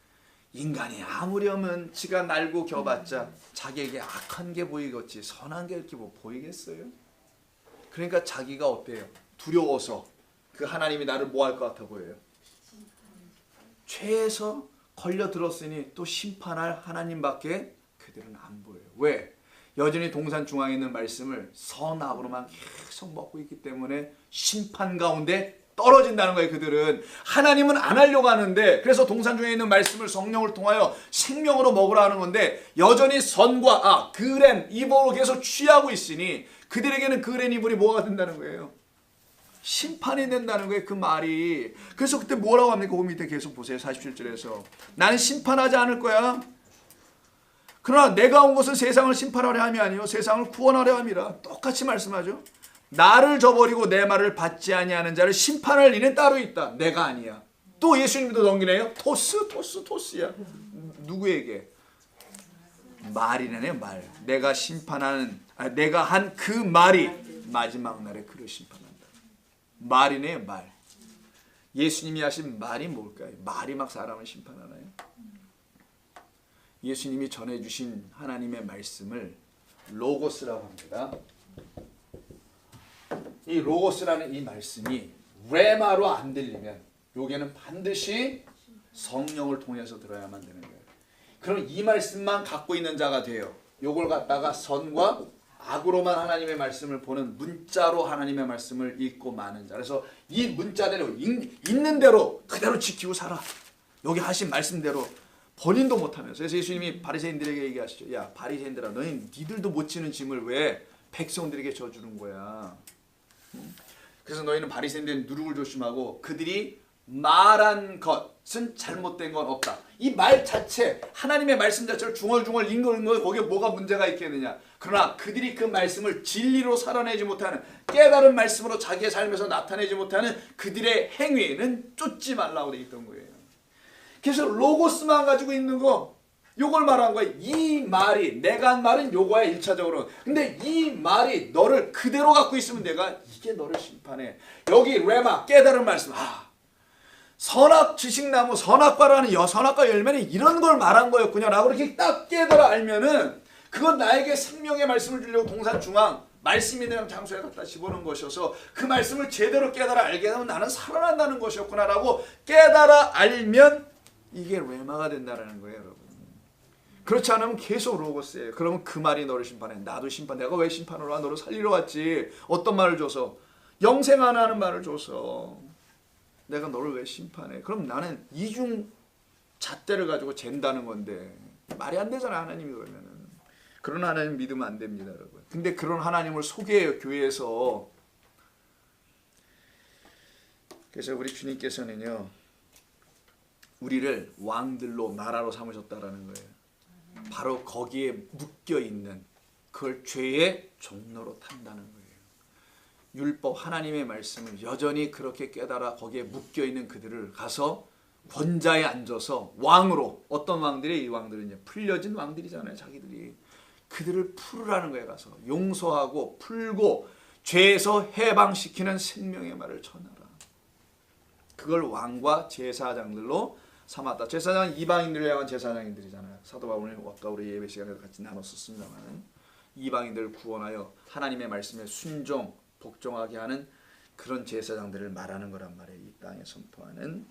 인간이 아무리 하면 지가 날고 겨봤자 자기에게 악한 게 보이겠지 선한 게 이렇게 뭐 보이겠어요? 그러니까 자기가 어때요? 두려워서 그 하나님이 나를 뭐 할 것 같아 보여요? 죄에서 걸려들었으니 또 심판할 하나님밖에 그들은 안 보여요. 왜? 여전히 동산 중앙에 있는 말씀을 선악으로만 계속 먹고 있기 때문에 심판 가운데 떨어진다는 거예요. 그들은 하나님은 안 하려고 하는데 그래서 동산 중에 있는 말씀을 성령을 통하여 생명으로 먹으라 하는 건데 여전히 선과 악, 그랜, 이보로 계속 취하고 있으니 그들에게는 그랜, 이불이 뭐가 된다는 거예요? 심판이 된다는 거예요. 그 말이. 그래서 그때 뭐라고 합니까? 그 밑에 계속 보세요. 47절에서 나는 심판하지 않을 거야. 그러나 내가 온 것은 세상을 심판하려 함이 아니요 세상을 구원하려 함이라. 똑같이 말씀하죠. 나를 저버리고 내 말을 받지 아니하는 자를 심판할 이는 따로 있다. 내가 아니야. 또 예수님도 넘기네요. 토스야. 누구에게? 말이네요. 말. 내가 심판하는 내가 한 그 말이 마지막 날에 그를 심판한다. 말이네요. 말. 예수님이 하신 말이 뭘까요? 말이 막 사람을 심판하나요? 예수님이 전해주신 하나님의 말씀을 로고스라고 합니다. 이 로고스라는 이 말씀이 레마로 안 들리면 여기에는 반드시 성령을 통해서 들어야만 되는 거예요. 그럼 이 말씀만 갖고 있는 자가 돼요. 요걸 갖다가 선과 악으로만 하나님의 말씀을 보는 문자로 하나님의 말씀을 읽고 마는 자. 그래서 이 문자대로 있는 대로 그대로 지키고 살아. 여기 하신 말씀대로 본인도 못하면서. 그래서 예수님이 바리새인들에게 얘기하시죠. 야 바리새인들아 너희 니들도 못 지는 짐을 왜 백성들에게 져주는 거야. 그래서 너희는 바리새인들의 누룩을 조심하고 그들이 말한 것은 잘못된 건 없다. 이 말 자체 하나님의 말씀 자체를 중얼중얼 읽는 거 거기에 뭐가 문제가 있겠느냐. 그러나 그들이 그 말씀을 진리로 살아내지 못하는 깨달은 말씀으로 자기의 삶에서 나타내지 못하는 그들의 행위는 쫓지 말라고 되어 있던 거예요. 그래서 로고스만 가지고 있는 거 요걸 말한 거예요. 이 말이 내가 한 말은 요거야 1차적으로. 근데 이 말이 너를 그대로 갖고 있으면 내가 이게 너를 심판해. 여기 레마 깨달은 말씀. 선악 지식나무 선악과라는 선악과 열매는 이런 걸 말한 거였군요 라고 이렇게 딱 깨달아 알면은 그건 나에게 생명의 말씀을 주려고 동산 중앙 말씀이 있는 장소에 갖다 집어넣은 것이어서 그 말씀을 제대로 깨달아 알게 되면 나는 살아난다는 것이었구나 라고 깨달아 알면 이게 레마가 된다는 거예요. 여러분. 그렇지 않으면 계속 로고스예요. 그러면 그 말이 너를 심판해. 나도 심판. 내가 왜 심판을 와? 너를 살리러 왔지. 어떤 말을 줘서? 영생 안 하는 말을 줘서. 내가 너를 왜 심판해? 그럼 나는 이중 잣대를 가지고 잰다는 건데 말이 안 되잖아 하나님이 그러면은. 그런 하나님 믿으면 안 됩니다 여러분. 근데 그런 하나님을 소개해요 교회에서. 그래서 우리 주님께서는요, 우리를 왕들로 나라로 삼으셨다라는 거예요. 바로 거기에 묶여 있는 그걸 죄의 종로로 탄다는 거예요. 율법 하나님의 말씀을 여전히 그렇게 깨달아 거기에 묶여 있는 그들을 가서 권자에 앉아서 왕으로, 어떤 왕들이, 이 왕들은요 풀려진 왕들이잖아요. 자기들이 그들을 풀으라는 거에 가서 용서하고 풀고 죄에서 해방시키는 생명의 말을 전하라. 그걸 왕과 제사장들로 삼았다. 제사장은 이방인들을 향한 제사장인들이잖아요. 사도 바울은 아까 우리 예배 시간에도 같이 나눴었습니다만, 이방인들을 구원하여 하나님의 말씀에 순종 복종하게 하는 그런 제사장들을 말하는 거란 말이에요. 이 땅에 선포하는.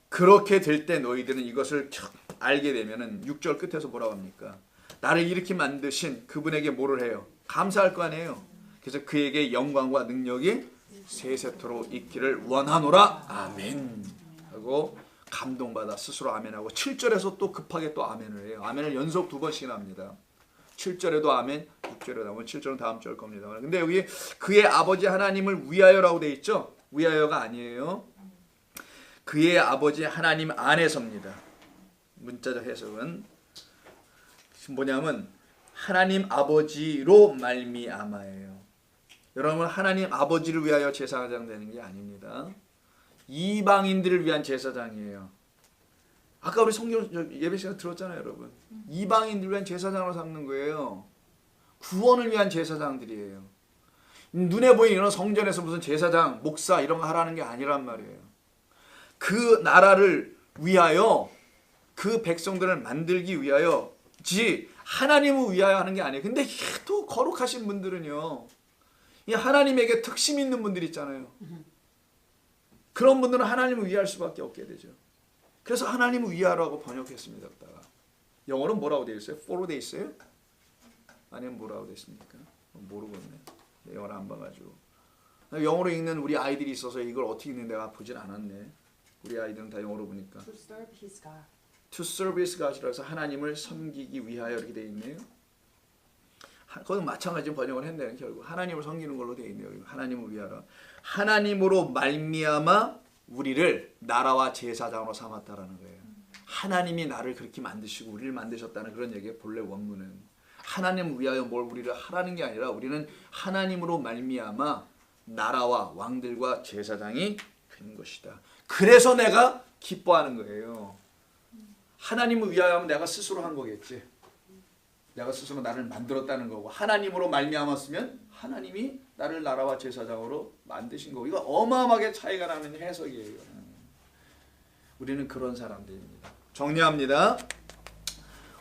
그렇게 될 때 너희들은 이것을 알게 되면은 6절 끝에서 뭐라고 합니까? 나를 이렇게 만드신 그분에게 뭐를 해요? 감사할 거 아니에요. 그래서 그에게 영광과 능력이 세세토록 있기를 원하노라. 아멘 하고 감동받아 스스로 아멘하고 7절에서 또 급하게 또 아멘을 해요. 아멘을 연속 2번씩이나 합니다. 7절에도 아멘, 6절에도 아멘. 7절은 다음 절 겁니다. 근데 여기 그의 아버지 하나님을 위하여라고 돼 있죠. 위하여가 아니에요. 그의 아버지 하나님 안에서입니다. 문자적 해석은 뭐냐면 하나님 아버지로 말미암아예요. 여러분, 하나님 아버지를 위하여 제사장 되는 게 아닙니다. 이방인들을 위한 제사장이에요. 아까 우리 성경 예배 시간 들었잖아요, 여러분. 이방인들을 위한 제사장으로 삼는 거예요. 구원을 위한 제사장들이에요. 눈에 보이는 이런 성전에서 무슨 제사장, 목사 이런 거 하라는 게 아니란 말이에요. 그 나라를 위하여, 그 백성들을 만들기 위하여지 하나님을 위하여 하는 게 아니에요. 근데 또 거룩하신 분들은요, 이 하나님에게 특심 있는 분들 있잖아요. 그런 분들은 하나님을 위할 수밖에 없게 되죠. 그래서 하나님을 위하라고 번역했습니다. 영어로 뭐라고 되어 있어요? follow 되어 있어요? 아니면 뭐라고 되어 있습니까? 모르겠네. 영어를 안 봐가지고. 영어로 읽는 우리 아이들이 있어서 이걸 어떻게 읽는 내가 보질 않았네. 우리 아이들은 다 영어로 보니까. To serve his God. To serve his God이라서 하나님을 섬기기 위하여 이렇게 되어 있네요. 그건 마찬가지 번역을 했네요. 결국 하나님을 섬기는 걸로 되어 있네요. 하나님을 위하라. 하나님으로 말미암아 우리를 나라와 제사장으로 삼았다라는 거예요. 하나님이 나를 그렇게 만드시고 우리를 만드셨다는 그런 얘기의 본래 원문은 하나님을 위하여 뭘 우리를 하라는 게 아니라 우리는 하나님으로 말미암아 나라와 왕들과 제사장이 된 것이다. 그래서 내가 기뻐하는 거예요. 하나님을 위하여 하면 내가 스스로 한 거겠지. 내가 스스로 나를 만들었다는 거고, 하나님으로 말미암았으면 하나님이 나를 나라와 제사장으로 만드신 거고, 이거 어마어마하게 차이가 나는 해석이에요. 우리는 그런 사람들입니다. 정리합니다.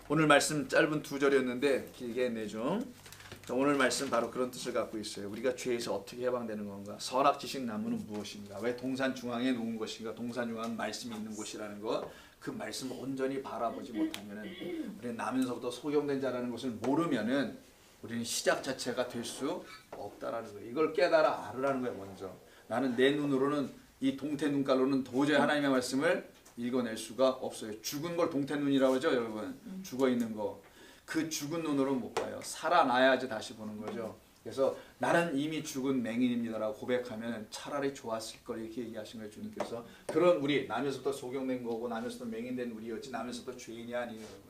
오늘 말씀 짧은 2절이었는데 길게 했네 좀. 오늘 말씀 바로 그런 뜻을 갖고 있어요. 우리가 죄에서 어떻게 해방되는 건가? 선악지식 나무는 무엇인가? 왜 동산 중앙에 놓은 것인가? 동산 중앙은 말씀이 있는 곳이라는 것. 그 말씀을 온전히 바라보지 못하면은, 우리는 나면서부터 소경된 자라는 것을 모르면은 우리는 시작 자체가 될 수 없다라는 거예요. 이걸 깨달아 알으라는 거예요. 먼저 나는 내 눈으로는, 이 동태 눈깔로는 도저히 하나님의 말씀을 읽어낼 수가 없어요. 죽은 걸 동태 눈이라고 하죠, 여러분. 죽어 있는 거. 그 죽은 눈으로 못 봐요. 살아나야지 다시 보는 거죠. 그래서 나는 이미 죽은 맹인입니다라고 고백하면 차라리 좋았을 걸, 이렇게 얘기하신 거예요, 주님께서. 그런 우리, 나면서부터 소경된 거고 나면서부터 맹인된 우리였지 나면서부터 죄인이 아니에요, 여러분.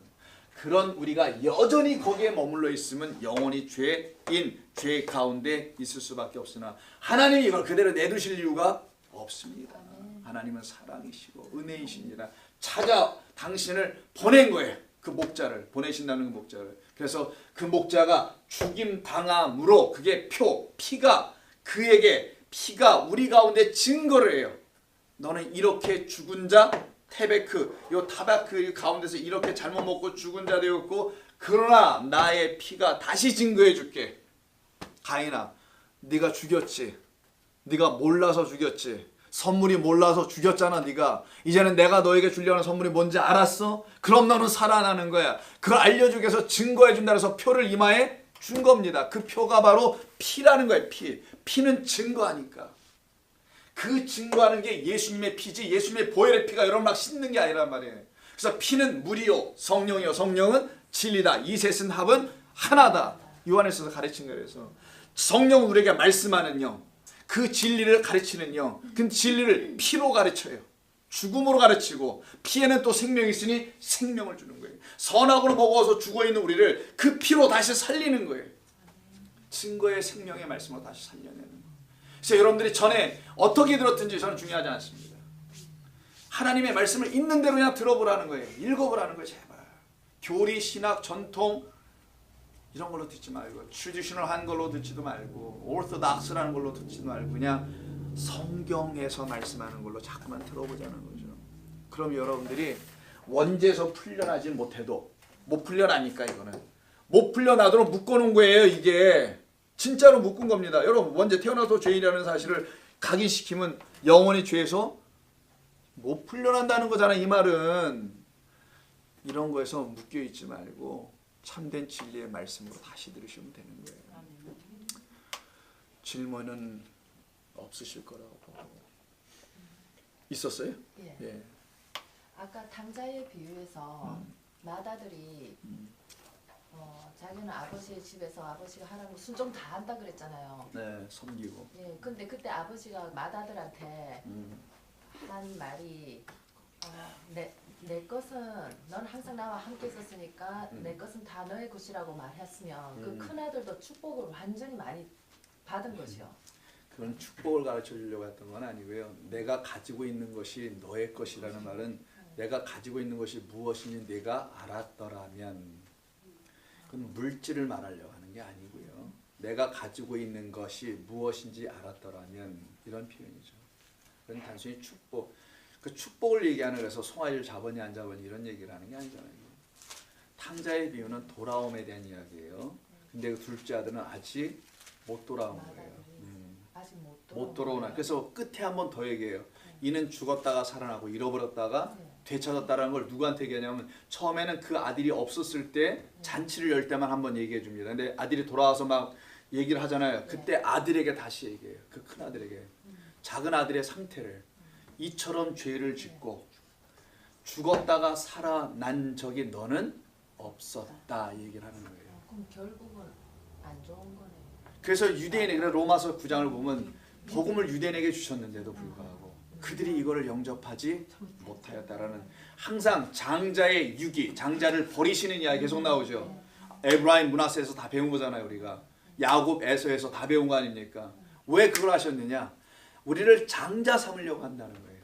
그런 우리가 여전히 거기에 머물러 있으면 영원히 죄인, 죄 가운데 있을 수밖에 없으나 하나님이 이걸 그대로 내두실 이유가 없습니다. 하나님은 사랑이시고 은혜이십니다. 찾아 당신을 보낸 거예요. 그 목자를 보내신다는 그 목자를. 그래서 그 목자가 죽임 당함으로, 그게 피가 그에게, 피가 우리 가운데 증거를 해요. 너는 이렇게 죽은 자, 테베크, 요 타바크 가운데서 이렇게 잘못 먹고 죽은 자 되었고, 그러나 나의 피가 다시 증거해 줄게. 가인아, 네가 죽였지. 네가 몰라서 죽였지. 선물이 몰라서 죽였잖아. 네가 이제는 내가 너에게 주려는 선물이 뭔지 알았어? 그럼 너는 살아나는 거야. 그걸 알려주기 위해서 증거해 준다 해서 표를 이마에 준 겁니다. 그 표가 바로 피라는 거예요. 피는 증거하니까. 그 증거하는 게 예수님의 피지, 예수님의 보혈의 피가 여러분 막 씻는 게 아니란 말이에요. 그래서 피는 물이요 성령이요 성령은 진리다. 이 셋은 합은 하나다. 요한에서 가르친 거예요. 성령은 우리에게 말씀하는 영, 그 진리를 가르치는 영, 그 진리를 피로 가르쳐요. 죽음으로 가르치고 피에는 또 생명이 있으니 생명을 주는 거예요. 선악으로 먹어서 죽어있는 우리를 그 피로 다시 살리는 거예요. 증거의 생명의 말씀으로 다시 살려내는 거예요. 그래서 여러분들이 전에 어떻게 들었든지 저는 중요하지 않습니다. 하나님의 말씀을 있는 대로 그냥 들어보라는 거예요. 읽어보라는 거예요. 제발. 교리, 신학, 전통 이런 걸로 듣지 말고 트래디셔널한 걸로 듣지도 말고 오르토닥스라는 걸로 듣지도 말고 그냥 성경에서 말씀하는 걸로 자꾸만 들어보자는 거죠. 그럼 여러분들이 원죄에서 풀려나지 못해도 못 풀려나니까 이거는 못 풀려나도록 묶어놓은 거예요. 이게 진짜로 묶은 겁니다. 여러분 원죄 태어나서 죄인이라는 사실을 각인시키면 영원히 죄에서 못 풀려난다는 거잖아요. 이 말은 이런 거에서 묶여있지 말고 참된 진리의 말씀으로 다시 들으시면 되는 거예요. 질문은 없으실 거라고 있었어요? 예. 예. 아까 당자의 비유에서 맏아들이 자기는 아버지의 집에서 아버지가 하라는 거 순종 다 한다 그랬잖아요. 네, 섬기고. 예, 근데 그때 아버지가 맏아들한테 한 말이 내 것은 넌 항상 나와 함께 있었으니까 내 것은 다 너의 것이라고 말했으면 그 큰아들도 축복을 완전히 많이 받은 것이요. 그건 축복을 가르쳐 주려고 했던 건 아니고요. 내가 가지고 있는 것이 너의 것이라는 말은 내가 가지고 있는 것이 무엇인지 내가 알았더라면 그건 물질을 말하려고 하는 게 아니고요. 내가 가지고 있는 것이 무엇인지 알았더라면 이런 표현이죠. 그건 단순히 축복. 그 축복을 얘기하는 그래서 송아지를 잡았니 안 잡았니 이런 얘기를 하는 게 아니잖아요. 탕자의 비유는 돌아옴에 대한 이야기예요. 근데 그 둘째 아들은 아직 못 돌아온 거예요. 아직 못 돌아오나. 그래서 끝에 한 번 더 얘기해요. 이는 죽었다가 살아나고 잃어버렸다가 되찾았다라는 걸 누구한테 얘기하냐면 처음에는 그 아들이 없었을 때 잔치를 열 때만 한 번 얘기해 줍니다. 근데 아들이 돌아와서 막 얘기를 하잖아요. 그때 아들에게 다시 얘기해요. 그 큰 아들에게. 작은 아들의 상태를 이처럼 죄를 짓고 죽었다가 살아난 적이 너는 없었다 얘기를 하는 거예요. 그럼 결국은 안 좋은 거네. 그래서 유대인에게 로마서 9장을 보면 복음을 유대인에게 주셨는데도 불구하고 그들이 이거를 영접하지 못하였다라는 항상 장자의 유기, 장자를 버리시는 이야기 계속 나오죠. 에브라임 문하세에서 다 배운 거잖아요. 우리가 야곱 에서에서 다 배운 거 아닙니까? 왜 그걸 하셨느냐? 우리를 장자 삼으려고 한다는 거예요.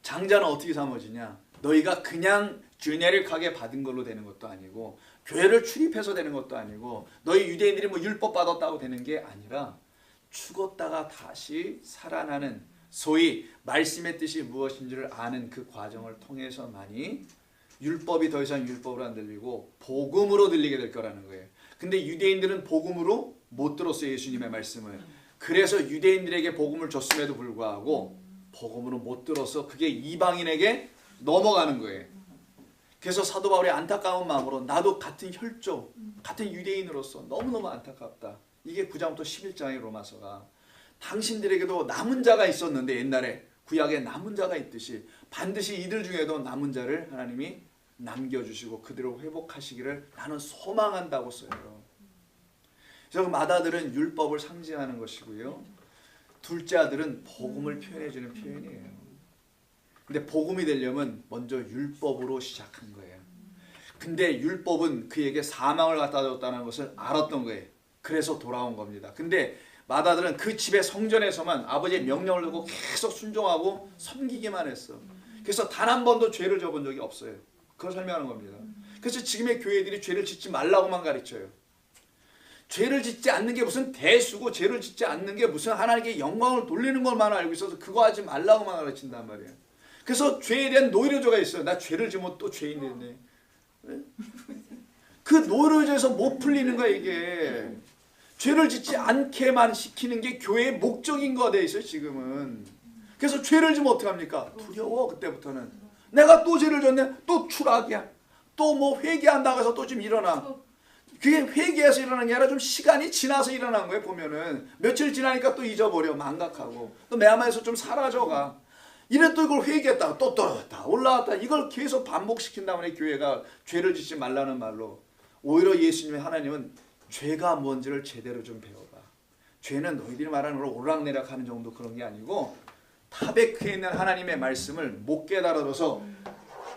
장자는 어떻게 삼아지냐? 너희가 그냥 주네릭하게 받은 걸로 되는 것도 아니고 교회를 출입해서 되는 것도 아니고 너희 유대인들이 뭐 율법 받았다고 되는 게 아니라 죽었다가 다시 살아나는 소위 말씀의 뜻이 무엇인지를 아는 그 과정을 통해서만이 율법이 더 이상 율법으로 안 들리고 복음으로 들리게 될 거라는 거예요. 근데 유대인들은 복음으로 못 들었어요. 예수님의 말씀을. 그래서 유대인들에게 복음을 줬음에도 불구하고 복음으로 못 들어서 그게 이방인에게 넘어가는 거예요. 그래서 사도 바울의 안타까운 마음으로 나도 같은 혈족, 같은 유대인으로서 너무너무 안타깝다. 이게 9장부터 11장의 로마서가 당신들에게도 남은 자가 있었는데 옛날에 구약에 남은 자가 있듯이 반드시 이들 중에도 남은 자를 하나님이 남겨주시고 그대로 회복하시기를 나는 소망한다고 써요. 그래서 맏아들은 율법을 상징하는 것이고요. 둘째 아들은 복음을 표현해주는 표현이에요. 근데 복음이 되려면 먼저 율법으로 시작한 거예요. 근데 율법은 그에게 사망을 갖다 줬다는 것을 알았던 거예요. 그래서 돌아온 겁니다. 근데 맏아들은 그 집의 성전에서만 아버지의 명령을 듣고 계속 순종하고 섬기기만 했어. 그래서 단 한 번도 죄를 져본 적이 없어요. 그걸 설명하는 겁니다. 그래서 지금의 교회들이 죄를 짓지 말라고만 가르쳐요. 죄를 짓지 않는 게 무슨 대수고 죄를 짓지 않는 게 무슨 하나님께 영광을 돌리는 것만 알고 있어서 그거 하지 말라고만 가르친단 말이에요. 그래서 죄에 대한 노이로제가 있어요. 나 죄를 지면 또 죄인 되네. 그 노이로제에서 못 풀리는 거야 이게. 죄를 짓지 않게만 시키는 게 교회의 목적인 거가 돼 있어요 지금은. 그래서 죄를 지면 어떡합니까? 두려워. 그때부터는 내가 또 죄를 졌네. 또 추락이야. 또 뭐 회개한다고 해서 또 좀 일어나. 그게 회개해서 일어나는 게 아니라 좀 시간이 지나서 일어난 거예요. 보면은 며칠 지나니까 또 잊어버려. 망각하고 또 매한에서 좀 사라져가. 이래 또 이걸 회개했다가 또 떨어졌다 올라왔다. 이걸 계속 반복시킨 다음에 교회가 죄를 짓지 말라는 말로 오히려 예수님의 하나님은 죄가 뭔지를 제대로 좀 배워봐. 죄는 너희들이 말하는 걸 오락내락하는 정도 그런 게 아니고 타베크에 있는 하나님의 말씀을 못 깨달아서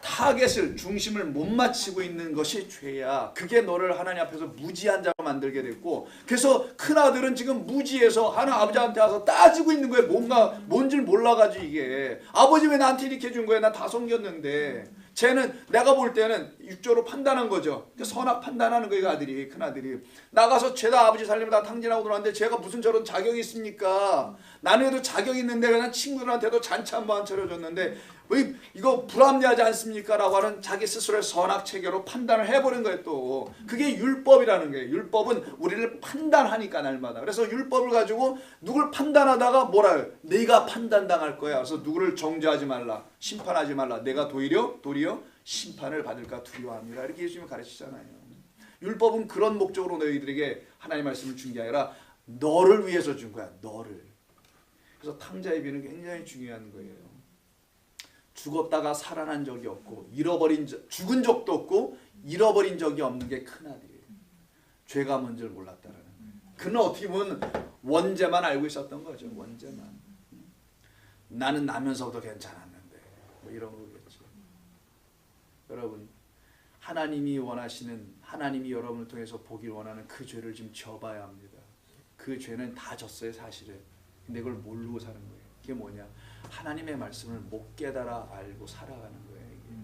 타겟을 중심을 못 맞추고 있는 것이 죄야. 그게 너를 하나님 앞에서 무지한 자로 만들게 됐고, 그래서 큰아들은 지금 무지해서 하나 아버지한테 와서 따지고 있는 거예요. 뭔지를 몰라가지고 이게 아버지 왜 나한테 이렇게 해준 거야? 나 다 섬겼는데. 쟤는 내가 볼 때는 육조로 판단한 거죠. 선악 판단하는 거예요. 아들이, 큰아들이 나가서 죄다 아버지 살림을 다 탕진하고 들어왔는데 제가 무슨 저런 자격이 있습니까? 나는 자격이 있는데 그냥 친구들한테도 잔치 한번 차려줬는데 왜 이거 불합리하지 않습니까? 라고 하는 자기 스스로의 선악 체계로 판단을 해버린 거예요. 또 그게 율법이라는 거예요. 율법은 우리를 판단하니까 날마다. 그래서 율법을 가지고 누굴 판단하다가 뭐라 해요? 내가 판단당할 거야. 그래서 누구를 정죄하지 말라, 심판하지 말라. 내가 도리어 심판을 받을까 두려워합니다. 이렇게 예수님이 가르치잖아요. 율법은 그런 목적으로 너희들에게 하나님의 말씀을 준 게 아니라 너를 위해서 준 거야. 너를. 그래서 탕자의 비는 굉장히 중요한 거예요. 죽었다가 살아난 적이 없고 죽은 적도 없고 잃어버린 적이 없는 게 큰아들이에요. 죄가 뭔지를 몰랐다라는. 그는 어떻게 보면 원죄만 알고 있었던 거죠. 원죄만. 나는 나면서도 괜찮았는데 뭐 이런 거겠죠. 여러분, 하나님이 원하시는, 하나님이 여러분을 통해서 보길 원하는 그 죄를 좀 져봐야 합니다. 그 죄는 다 졌어요, 사실은. 근데 그걸 모르고 사는 거예요. 그게 뭐냐? 하나님의 말씀을 못 깨달아 알고 살아가는 거예요. 이게.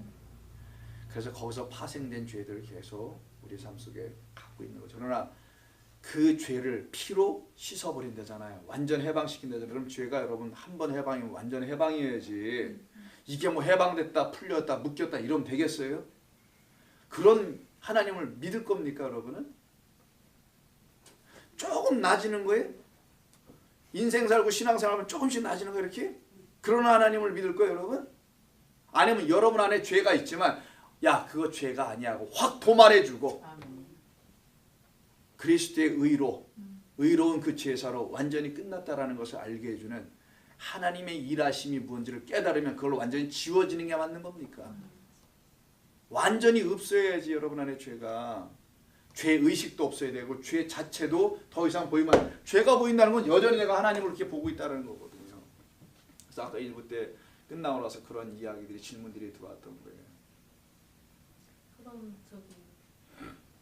그래서 거기서 파생된 죄들을 계속 우리 삶 속에 갖고 있는 거죠. 그러나 그 죄를 피로 씻어버린다잖아요. 완전 해방시킨다잖아요. 그럼 죄가 여러분 한 번 해방이면 완전 해방이어야지. 이게 뭐 해방됐다, 풀렸다, 묶였다 이러면 되겠어요? 그런 하나님을 믿을 겁니까, 여러분은? 조금 나아지는 거예요? 인생 살고 신앙생활하면 조금씩 나아지는 거예요, 이렇게? 그런 하나님을 믿을 거예요, 여러분? 아니면 여러분 안에 죄가 있지만 야, 그거 죄가 아니야고 확 도말해주고 그리스도의 의로운 그 제사로 완전히 끝났다라는 것을 알게 해주는 하나님의 일하심이 뭔지를 깨달으면 그걸로 완전히 지워지는 게 맞는 겁니까? 완전히 없어야지. 여러분 안에 죄가, 죄의식도 없어야 되고 죄 자체도 더 이상 보이면, 죄가 보인다는 건 여전히 내가 하나님을 이렇게 보고 있다는 거거든요. 그래서 아까 1부 때 끝나고 나서 그런 이야기들이, 질문들이 들어왔던 거예요. 그럼 저기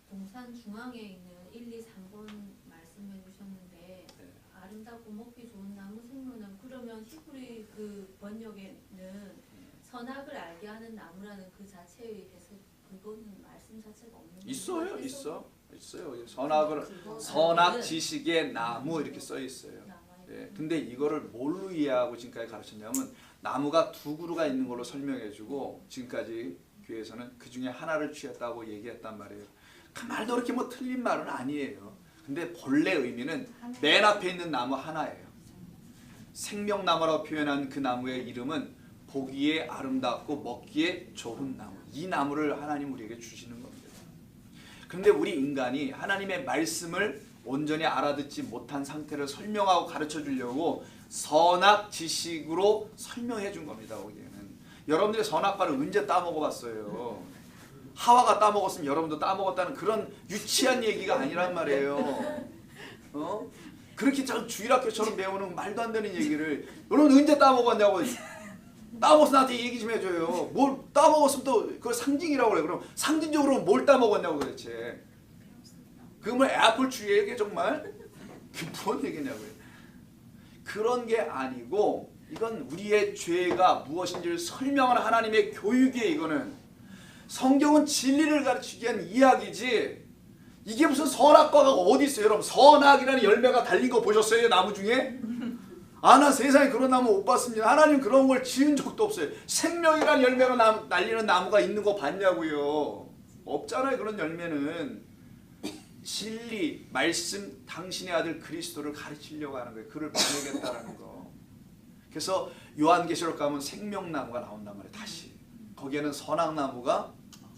동산 중앙에 있는 1, 2, 3번 말씀해 주셨는데 네. 아름답고 먹기 좋은 나무 생명나무, 그러면 히브리 그 번역에는 선악을 알게 하는 나무라는 그 자체의 해석, 그거는 말씀 자체가 없는 있어요, 해석? 있어요. 선악 지식의 나무 이렇게 써 있어요. 네. 근데 이거를 뭘로 이해하고 지금까지 가르쳤냐면 나무가 두 그루가 있는 걸로 설명해주고 지금까지 교회에서는 그 중에 하나를 취했다고 얘기했단 말이에요. 그 말도 그렇게 뭐 틀린 말은 아니에요. 근데 본래 의미는 맨 앞에 있는 나무 하나예요. 생명나무라고 표현한 그 나무의 이름은 보기에 아름답고 먹기에 좋은 나무. 이 나무를 하나님 우리에게 주시는 겁니다. 그런데 우리 인간이 하나님의 말씀을 온전히 알아듣지 못한 상태를 설명하고 가르쳐 주려고 선악 지식으로 설명해 준 겁니다. 거기에는. 여러분들이 선악과를 언제 따먹어 봤어요? 하와가 따먹었으면 여러분도 따먹었다는 그런 유치한 얘기가 아니란 말이에요. 그렇게 주일학교처럼 배우는 말도 안 되는 얘기를 여러분 언제 따먹었냐고. 따먹어서 나한테 얘기 좀 해줘요. 뭘 따먹었으면 또 그걸 상징이라고 그래. 그럼 상징적으로 뭘 따먹었냐고 도대체. 그러면 애플주의에게 정말 그게 뭔 얘기냐고요. 그런 게 아니고 이건 우리의 죄가 무엇인지를 설명하는 하나님의 교육이에요. 이거는 성경은 진리를 가르치기 위한 이야기지. 이게 무슨 선악과가 어디 있어요? 여러분 선악이라는 열매가 달린 거 보셨어요? 나무 중에? 나 세상에 그런 나무 못 봤습니다. 하나님 그런 걸 지은 적도 없어요. 생명이라는 열매가 날리는 나무가 있는 거 봤냐고요. 없잖아요. 그런 열매는. 진리, 말씀, 당신의 아들 그리스도를 가르치려고 하는 거예요. 그를 보내겠다라는 거. 그래서 요한계시록 가면 생명나무가 나온단 말이에요. 다시. 거기에는 선악나무가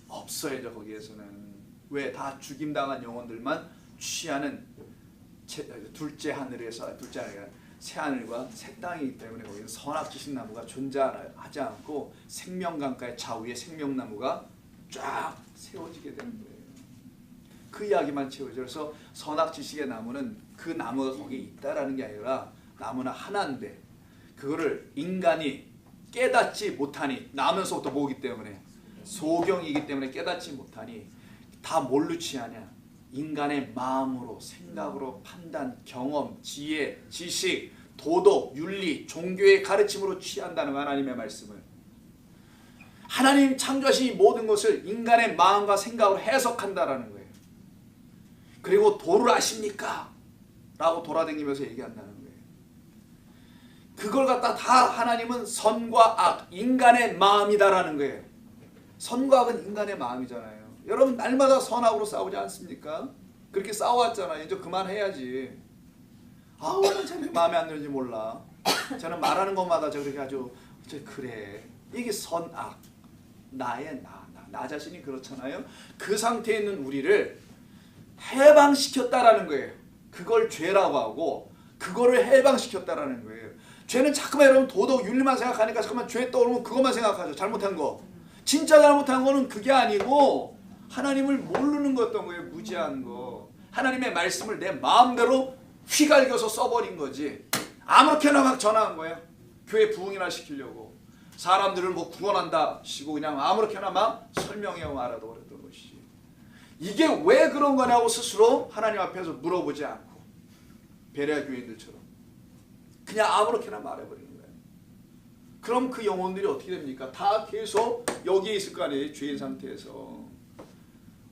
없어야죠. 거기에서는. 왜? 다 죽임당한 영혼들만 취하는 둘째 하늘에서, 둘째 하늘이 새 하늘과 새 땅이기 때문에 거기는 선악지식나무가 존재하지 않고 생명강가의 좌우에 생명나무가 쫙 세워지게 되는 거예요. 그 이야기만 채워져. 그래서 선악 지식의 나무는 그 나무가 거기에 있다라는 게 아니라 나무는 하나인데 그거를 인간이 깨닫지 못하니 나면서부터 뭐기 때문에 소경이기 때문에 깨닫지 못하니 다 뭘로 취하냐? 인간의 마음으로, 생각으로, 판단, 경험, 지혜, 지식, 도덕, 윤리, 종교의 가르침으로 취한다는 거 하나님의 말씀을. 하나님 창조하신 이 모든 것을 인간의 마음과 생각으로 해석한다라는 거예요. 그리고 도를 아십니까? 라고 돌아다니면서 얘기한다는 거예요. 그걸 갖다 다 하나님은 선과 악, 인간의 마음이다라는 거예요. 선과 악은 인간의 마음이잖아요. 여러분 날마다 선악으로 싸우지 않습니까? 그렇게 싸워왔잖아요. 이제 그만해야지. 아우 쟤는 마음에 안 드는지 몰라. 저는 말하는 것마다 저 그렇게 아주 그래. 이게 선악. 나의 나 자신이 그렇잖아요. 그 상태에 있는 우리를 해방시켰다라는 거예요. 그걸 죄라고 하고 그거를 해방시켰다라는 거예요. 죄는 자꾸만 여러분 도덕 윤리만 생각하니까 자꾸만 죄 떠오르면 그것만 생각하죠. 잘못한 거. 진짜 잘못한 거는 그게 아니고 하나님을 모르는 거였던 거예요. 무지한 거. 하나님의 말씀을 내 마음대로 휘갈겨서 써버린 거지. 아무렇게나 막 전화한 거야. 교회 부흥이나 시키려고. 사람들을 뭐 구원한다 시고 그냥 아무렇게나 막 설명해 말하도 그랬던 것이지. 이게 왜 그런 거냐고 스스로 하나님 앞에서 물어보지 않고 베레아 교인들처럼 그냥 아무렇게나 말해버리는 거예요. 그럼 그 영혼들이 어떻게 됩니까? 다 계속 여기에 있을 거 아니에요. 죄인 상태에서.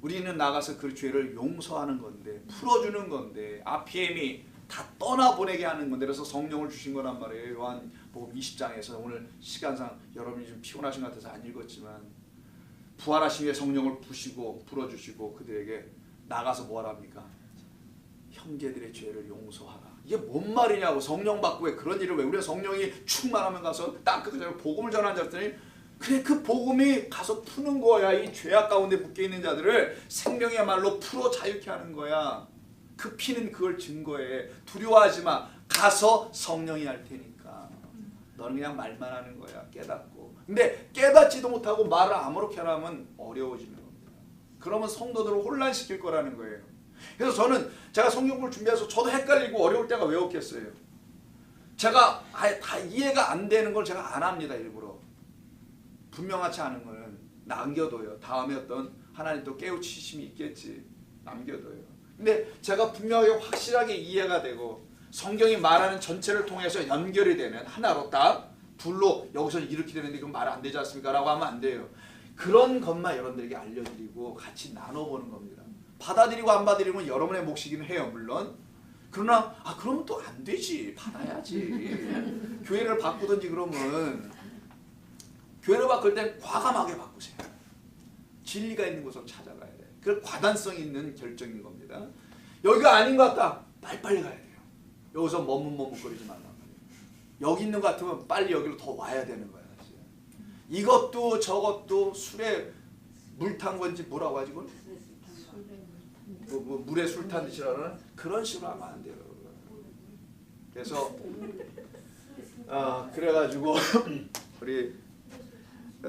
우리는 나가서 그 죄를 용서하는 건데 풀어주는 건데 아피엠이 다 떠나보내게 하는 건데 그래서 성령을 주신 거란 말이에요. 요한복음 20장에서 오늘 시간상 여러분이 좀 피곤하신 것 같아서 안 읽었지만 부활하신 후에 성령을 부시고 불어주시고 그들에게 나가서 뭐 하랍니까? 형제들의 죄를 용서하라. 이게 뭔 말이냐고. 성령 받고 왜 그런 일을 왜 우리가 성령이 충만하면 가서 딱 그 복음을 전하는 자들이 그래 그 복음이 가서 푸는 거야. 이 죄악 가운데 묶여있는 자들을 생명의 말로 풀어 자유케 하는 거야. 그 피는 그걸 증거해. 두려워하지 마. 가서 성령이 할 테니까. 너는 그냥 말만 하는 거야. 깨닫고. 근데 깨닫지도 못하고 말을 아무렇게나 하면 어려워지는 겁니다. 그러면 성도들을 혼란시킬 거라는 거예요. 그래서 저는 제가 성경을 준비해서 저도 헷갈리고 어려울 때가 왜 없겠어요. 제가 다 이해가 안 되는 걸 제가 안 합니다. 일부러. 분명하지 않은 거는 남겨둬요. 다음에 어떤 하나님 또 깨우치심이 있겠지. 남겨둬요. 근데 제가 분명하게 확실하게 이해가 되고 성경이 말하는 전체를 통해서 연결이 되는 하나로 딱 둘로 여기서 이렇게 되는데 그건 말 안 되지 않습니까? 라고 하면 안 돼요. 그런 것만 여러분들에게 알려드리고 같이 나눠보는 겁니다. 받아들이고 안 받아들이면 여러분의 몫이기는 해요. 물론. 그러나 그러면 또 안 되지. 받아야지. 교회를 바꾸든지 그러면 교회를 바꿀 땐 과감하게 바꾸세요. 진리가 있는 곳으로 찾아가야 돼요. 그 과단성 있는 결정인 겁니다. 여기가 아닌 것 같다. 빨리빨리 가야 돼요. 여기서 머뭇머뭇거리지 말란 말이에요. 여기 있는 것 같으면 빨리 여기로 더 와야 되는 거야. 이것도 저것도 술에 물 탄 건지 뭐라고 하지 그걸? 물에 술 탄 듯이라는 그런 식으로 하면 안 돼요. 그래서 그래가지고 우리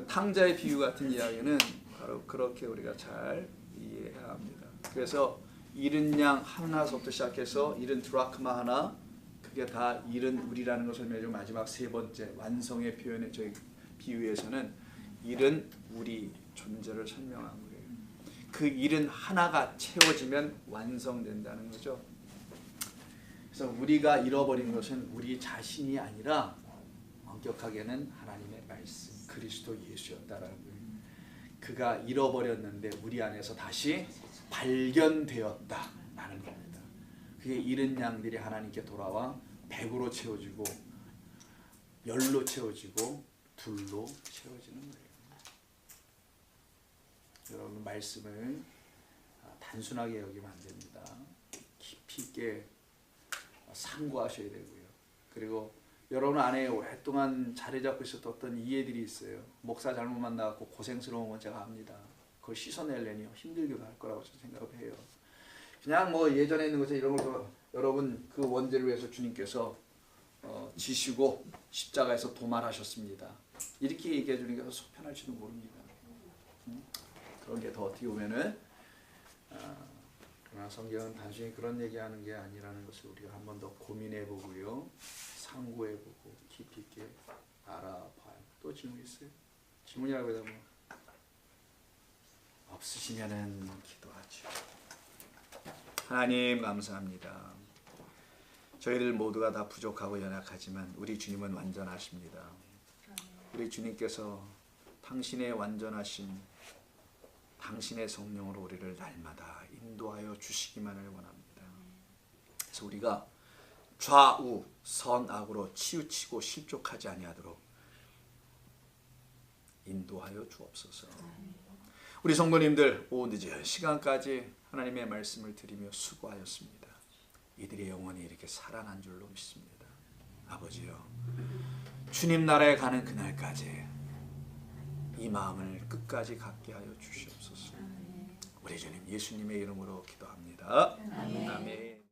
탕자의 비유 같은 이야기는 바로 그렇게 우리가 잘 이해해야 합니다. 그래서 잃은 양 하나서부터 시작해서 잃은 드라크마 하나 그게 다 잃은 우리라는 것을 설명해주고 마지막 세 번째 완성의 표현의 저희 비유에서는 잃은 우리 존재를 설명한 거예요. 그 잃은 하나가 채워지면 완성된다는 거죠. 그래서 우리가 잃어버린 것은 우리 자신이 아니라 엄격하게는 하나님의 말씀 그리스도 예수였다라는 거예요. 그가 잃어버렸는데 우리 안에서 다시 발견되었다라는 겁니다. 그게 잃은 양들이 하나님께 돌아와 백으로 채워지고 열로 채워지고 불로 채워지는 거예요. 여러분 말씀을 단순하게 여기면 안 됩니다. 깊이 있게 상고하셔야 되고요. 그리고 여러분 안에 오랫동안 자리 잡고 있었던 어떤 이해들이 있어요. 목사 잘못 만나고 고생스러운 건 제가 압니다. 그걸 씻어내려니 힘들기도 할 거라고 생각을 해요. 그냥 뭐 예전에 있는 것처럼 이런 걸 여러분 그 원죄를 위해서 주님께서 지시고 십자가에서 도말하셨습니다. 이렇게 얘기해 주니까 속편할지도 모릅니다. 그런 게 더 어떻게 보면은 그러나 성경은 단순히 그런 얘기하는 게 아니라는 것을 우리가 한 번 더 고민해 보고요, 상고해 보고 깊이 있게 알아봐요. 또 질문 있어요? 질문이라고 해도 뭐 없으시면은 기도하죠. 하나님 감사합니다. 저희들 모두가 다 부족하고 연약하지만 우리 주님은 완전하십니다. 우리 주님께서 당신의 완전하신 당신의 성령으로 우리를 날마다 인도하여 주시기만을 원합니다. 그래서 우리가 좌우 선악으로 치우치고 실족하지 아니하도록 인도하여 주옵소서. 우리 성도님들 오후 늦은 시간까지 하나님의 말씀을 드리며 수고하였습니다. 이들의 영혼이 이렇게 살아난 줄로 믿습니다. 아버지요, 주님 나라에 가는 그날까지 이 마음을 끝까지 갖게 하여 주시옵소서. 우리 주님 예수님의 이름으로 기도합니다. 아멘.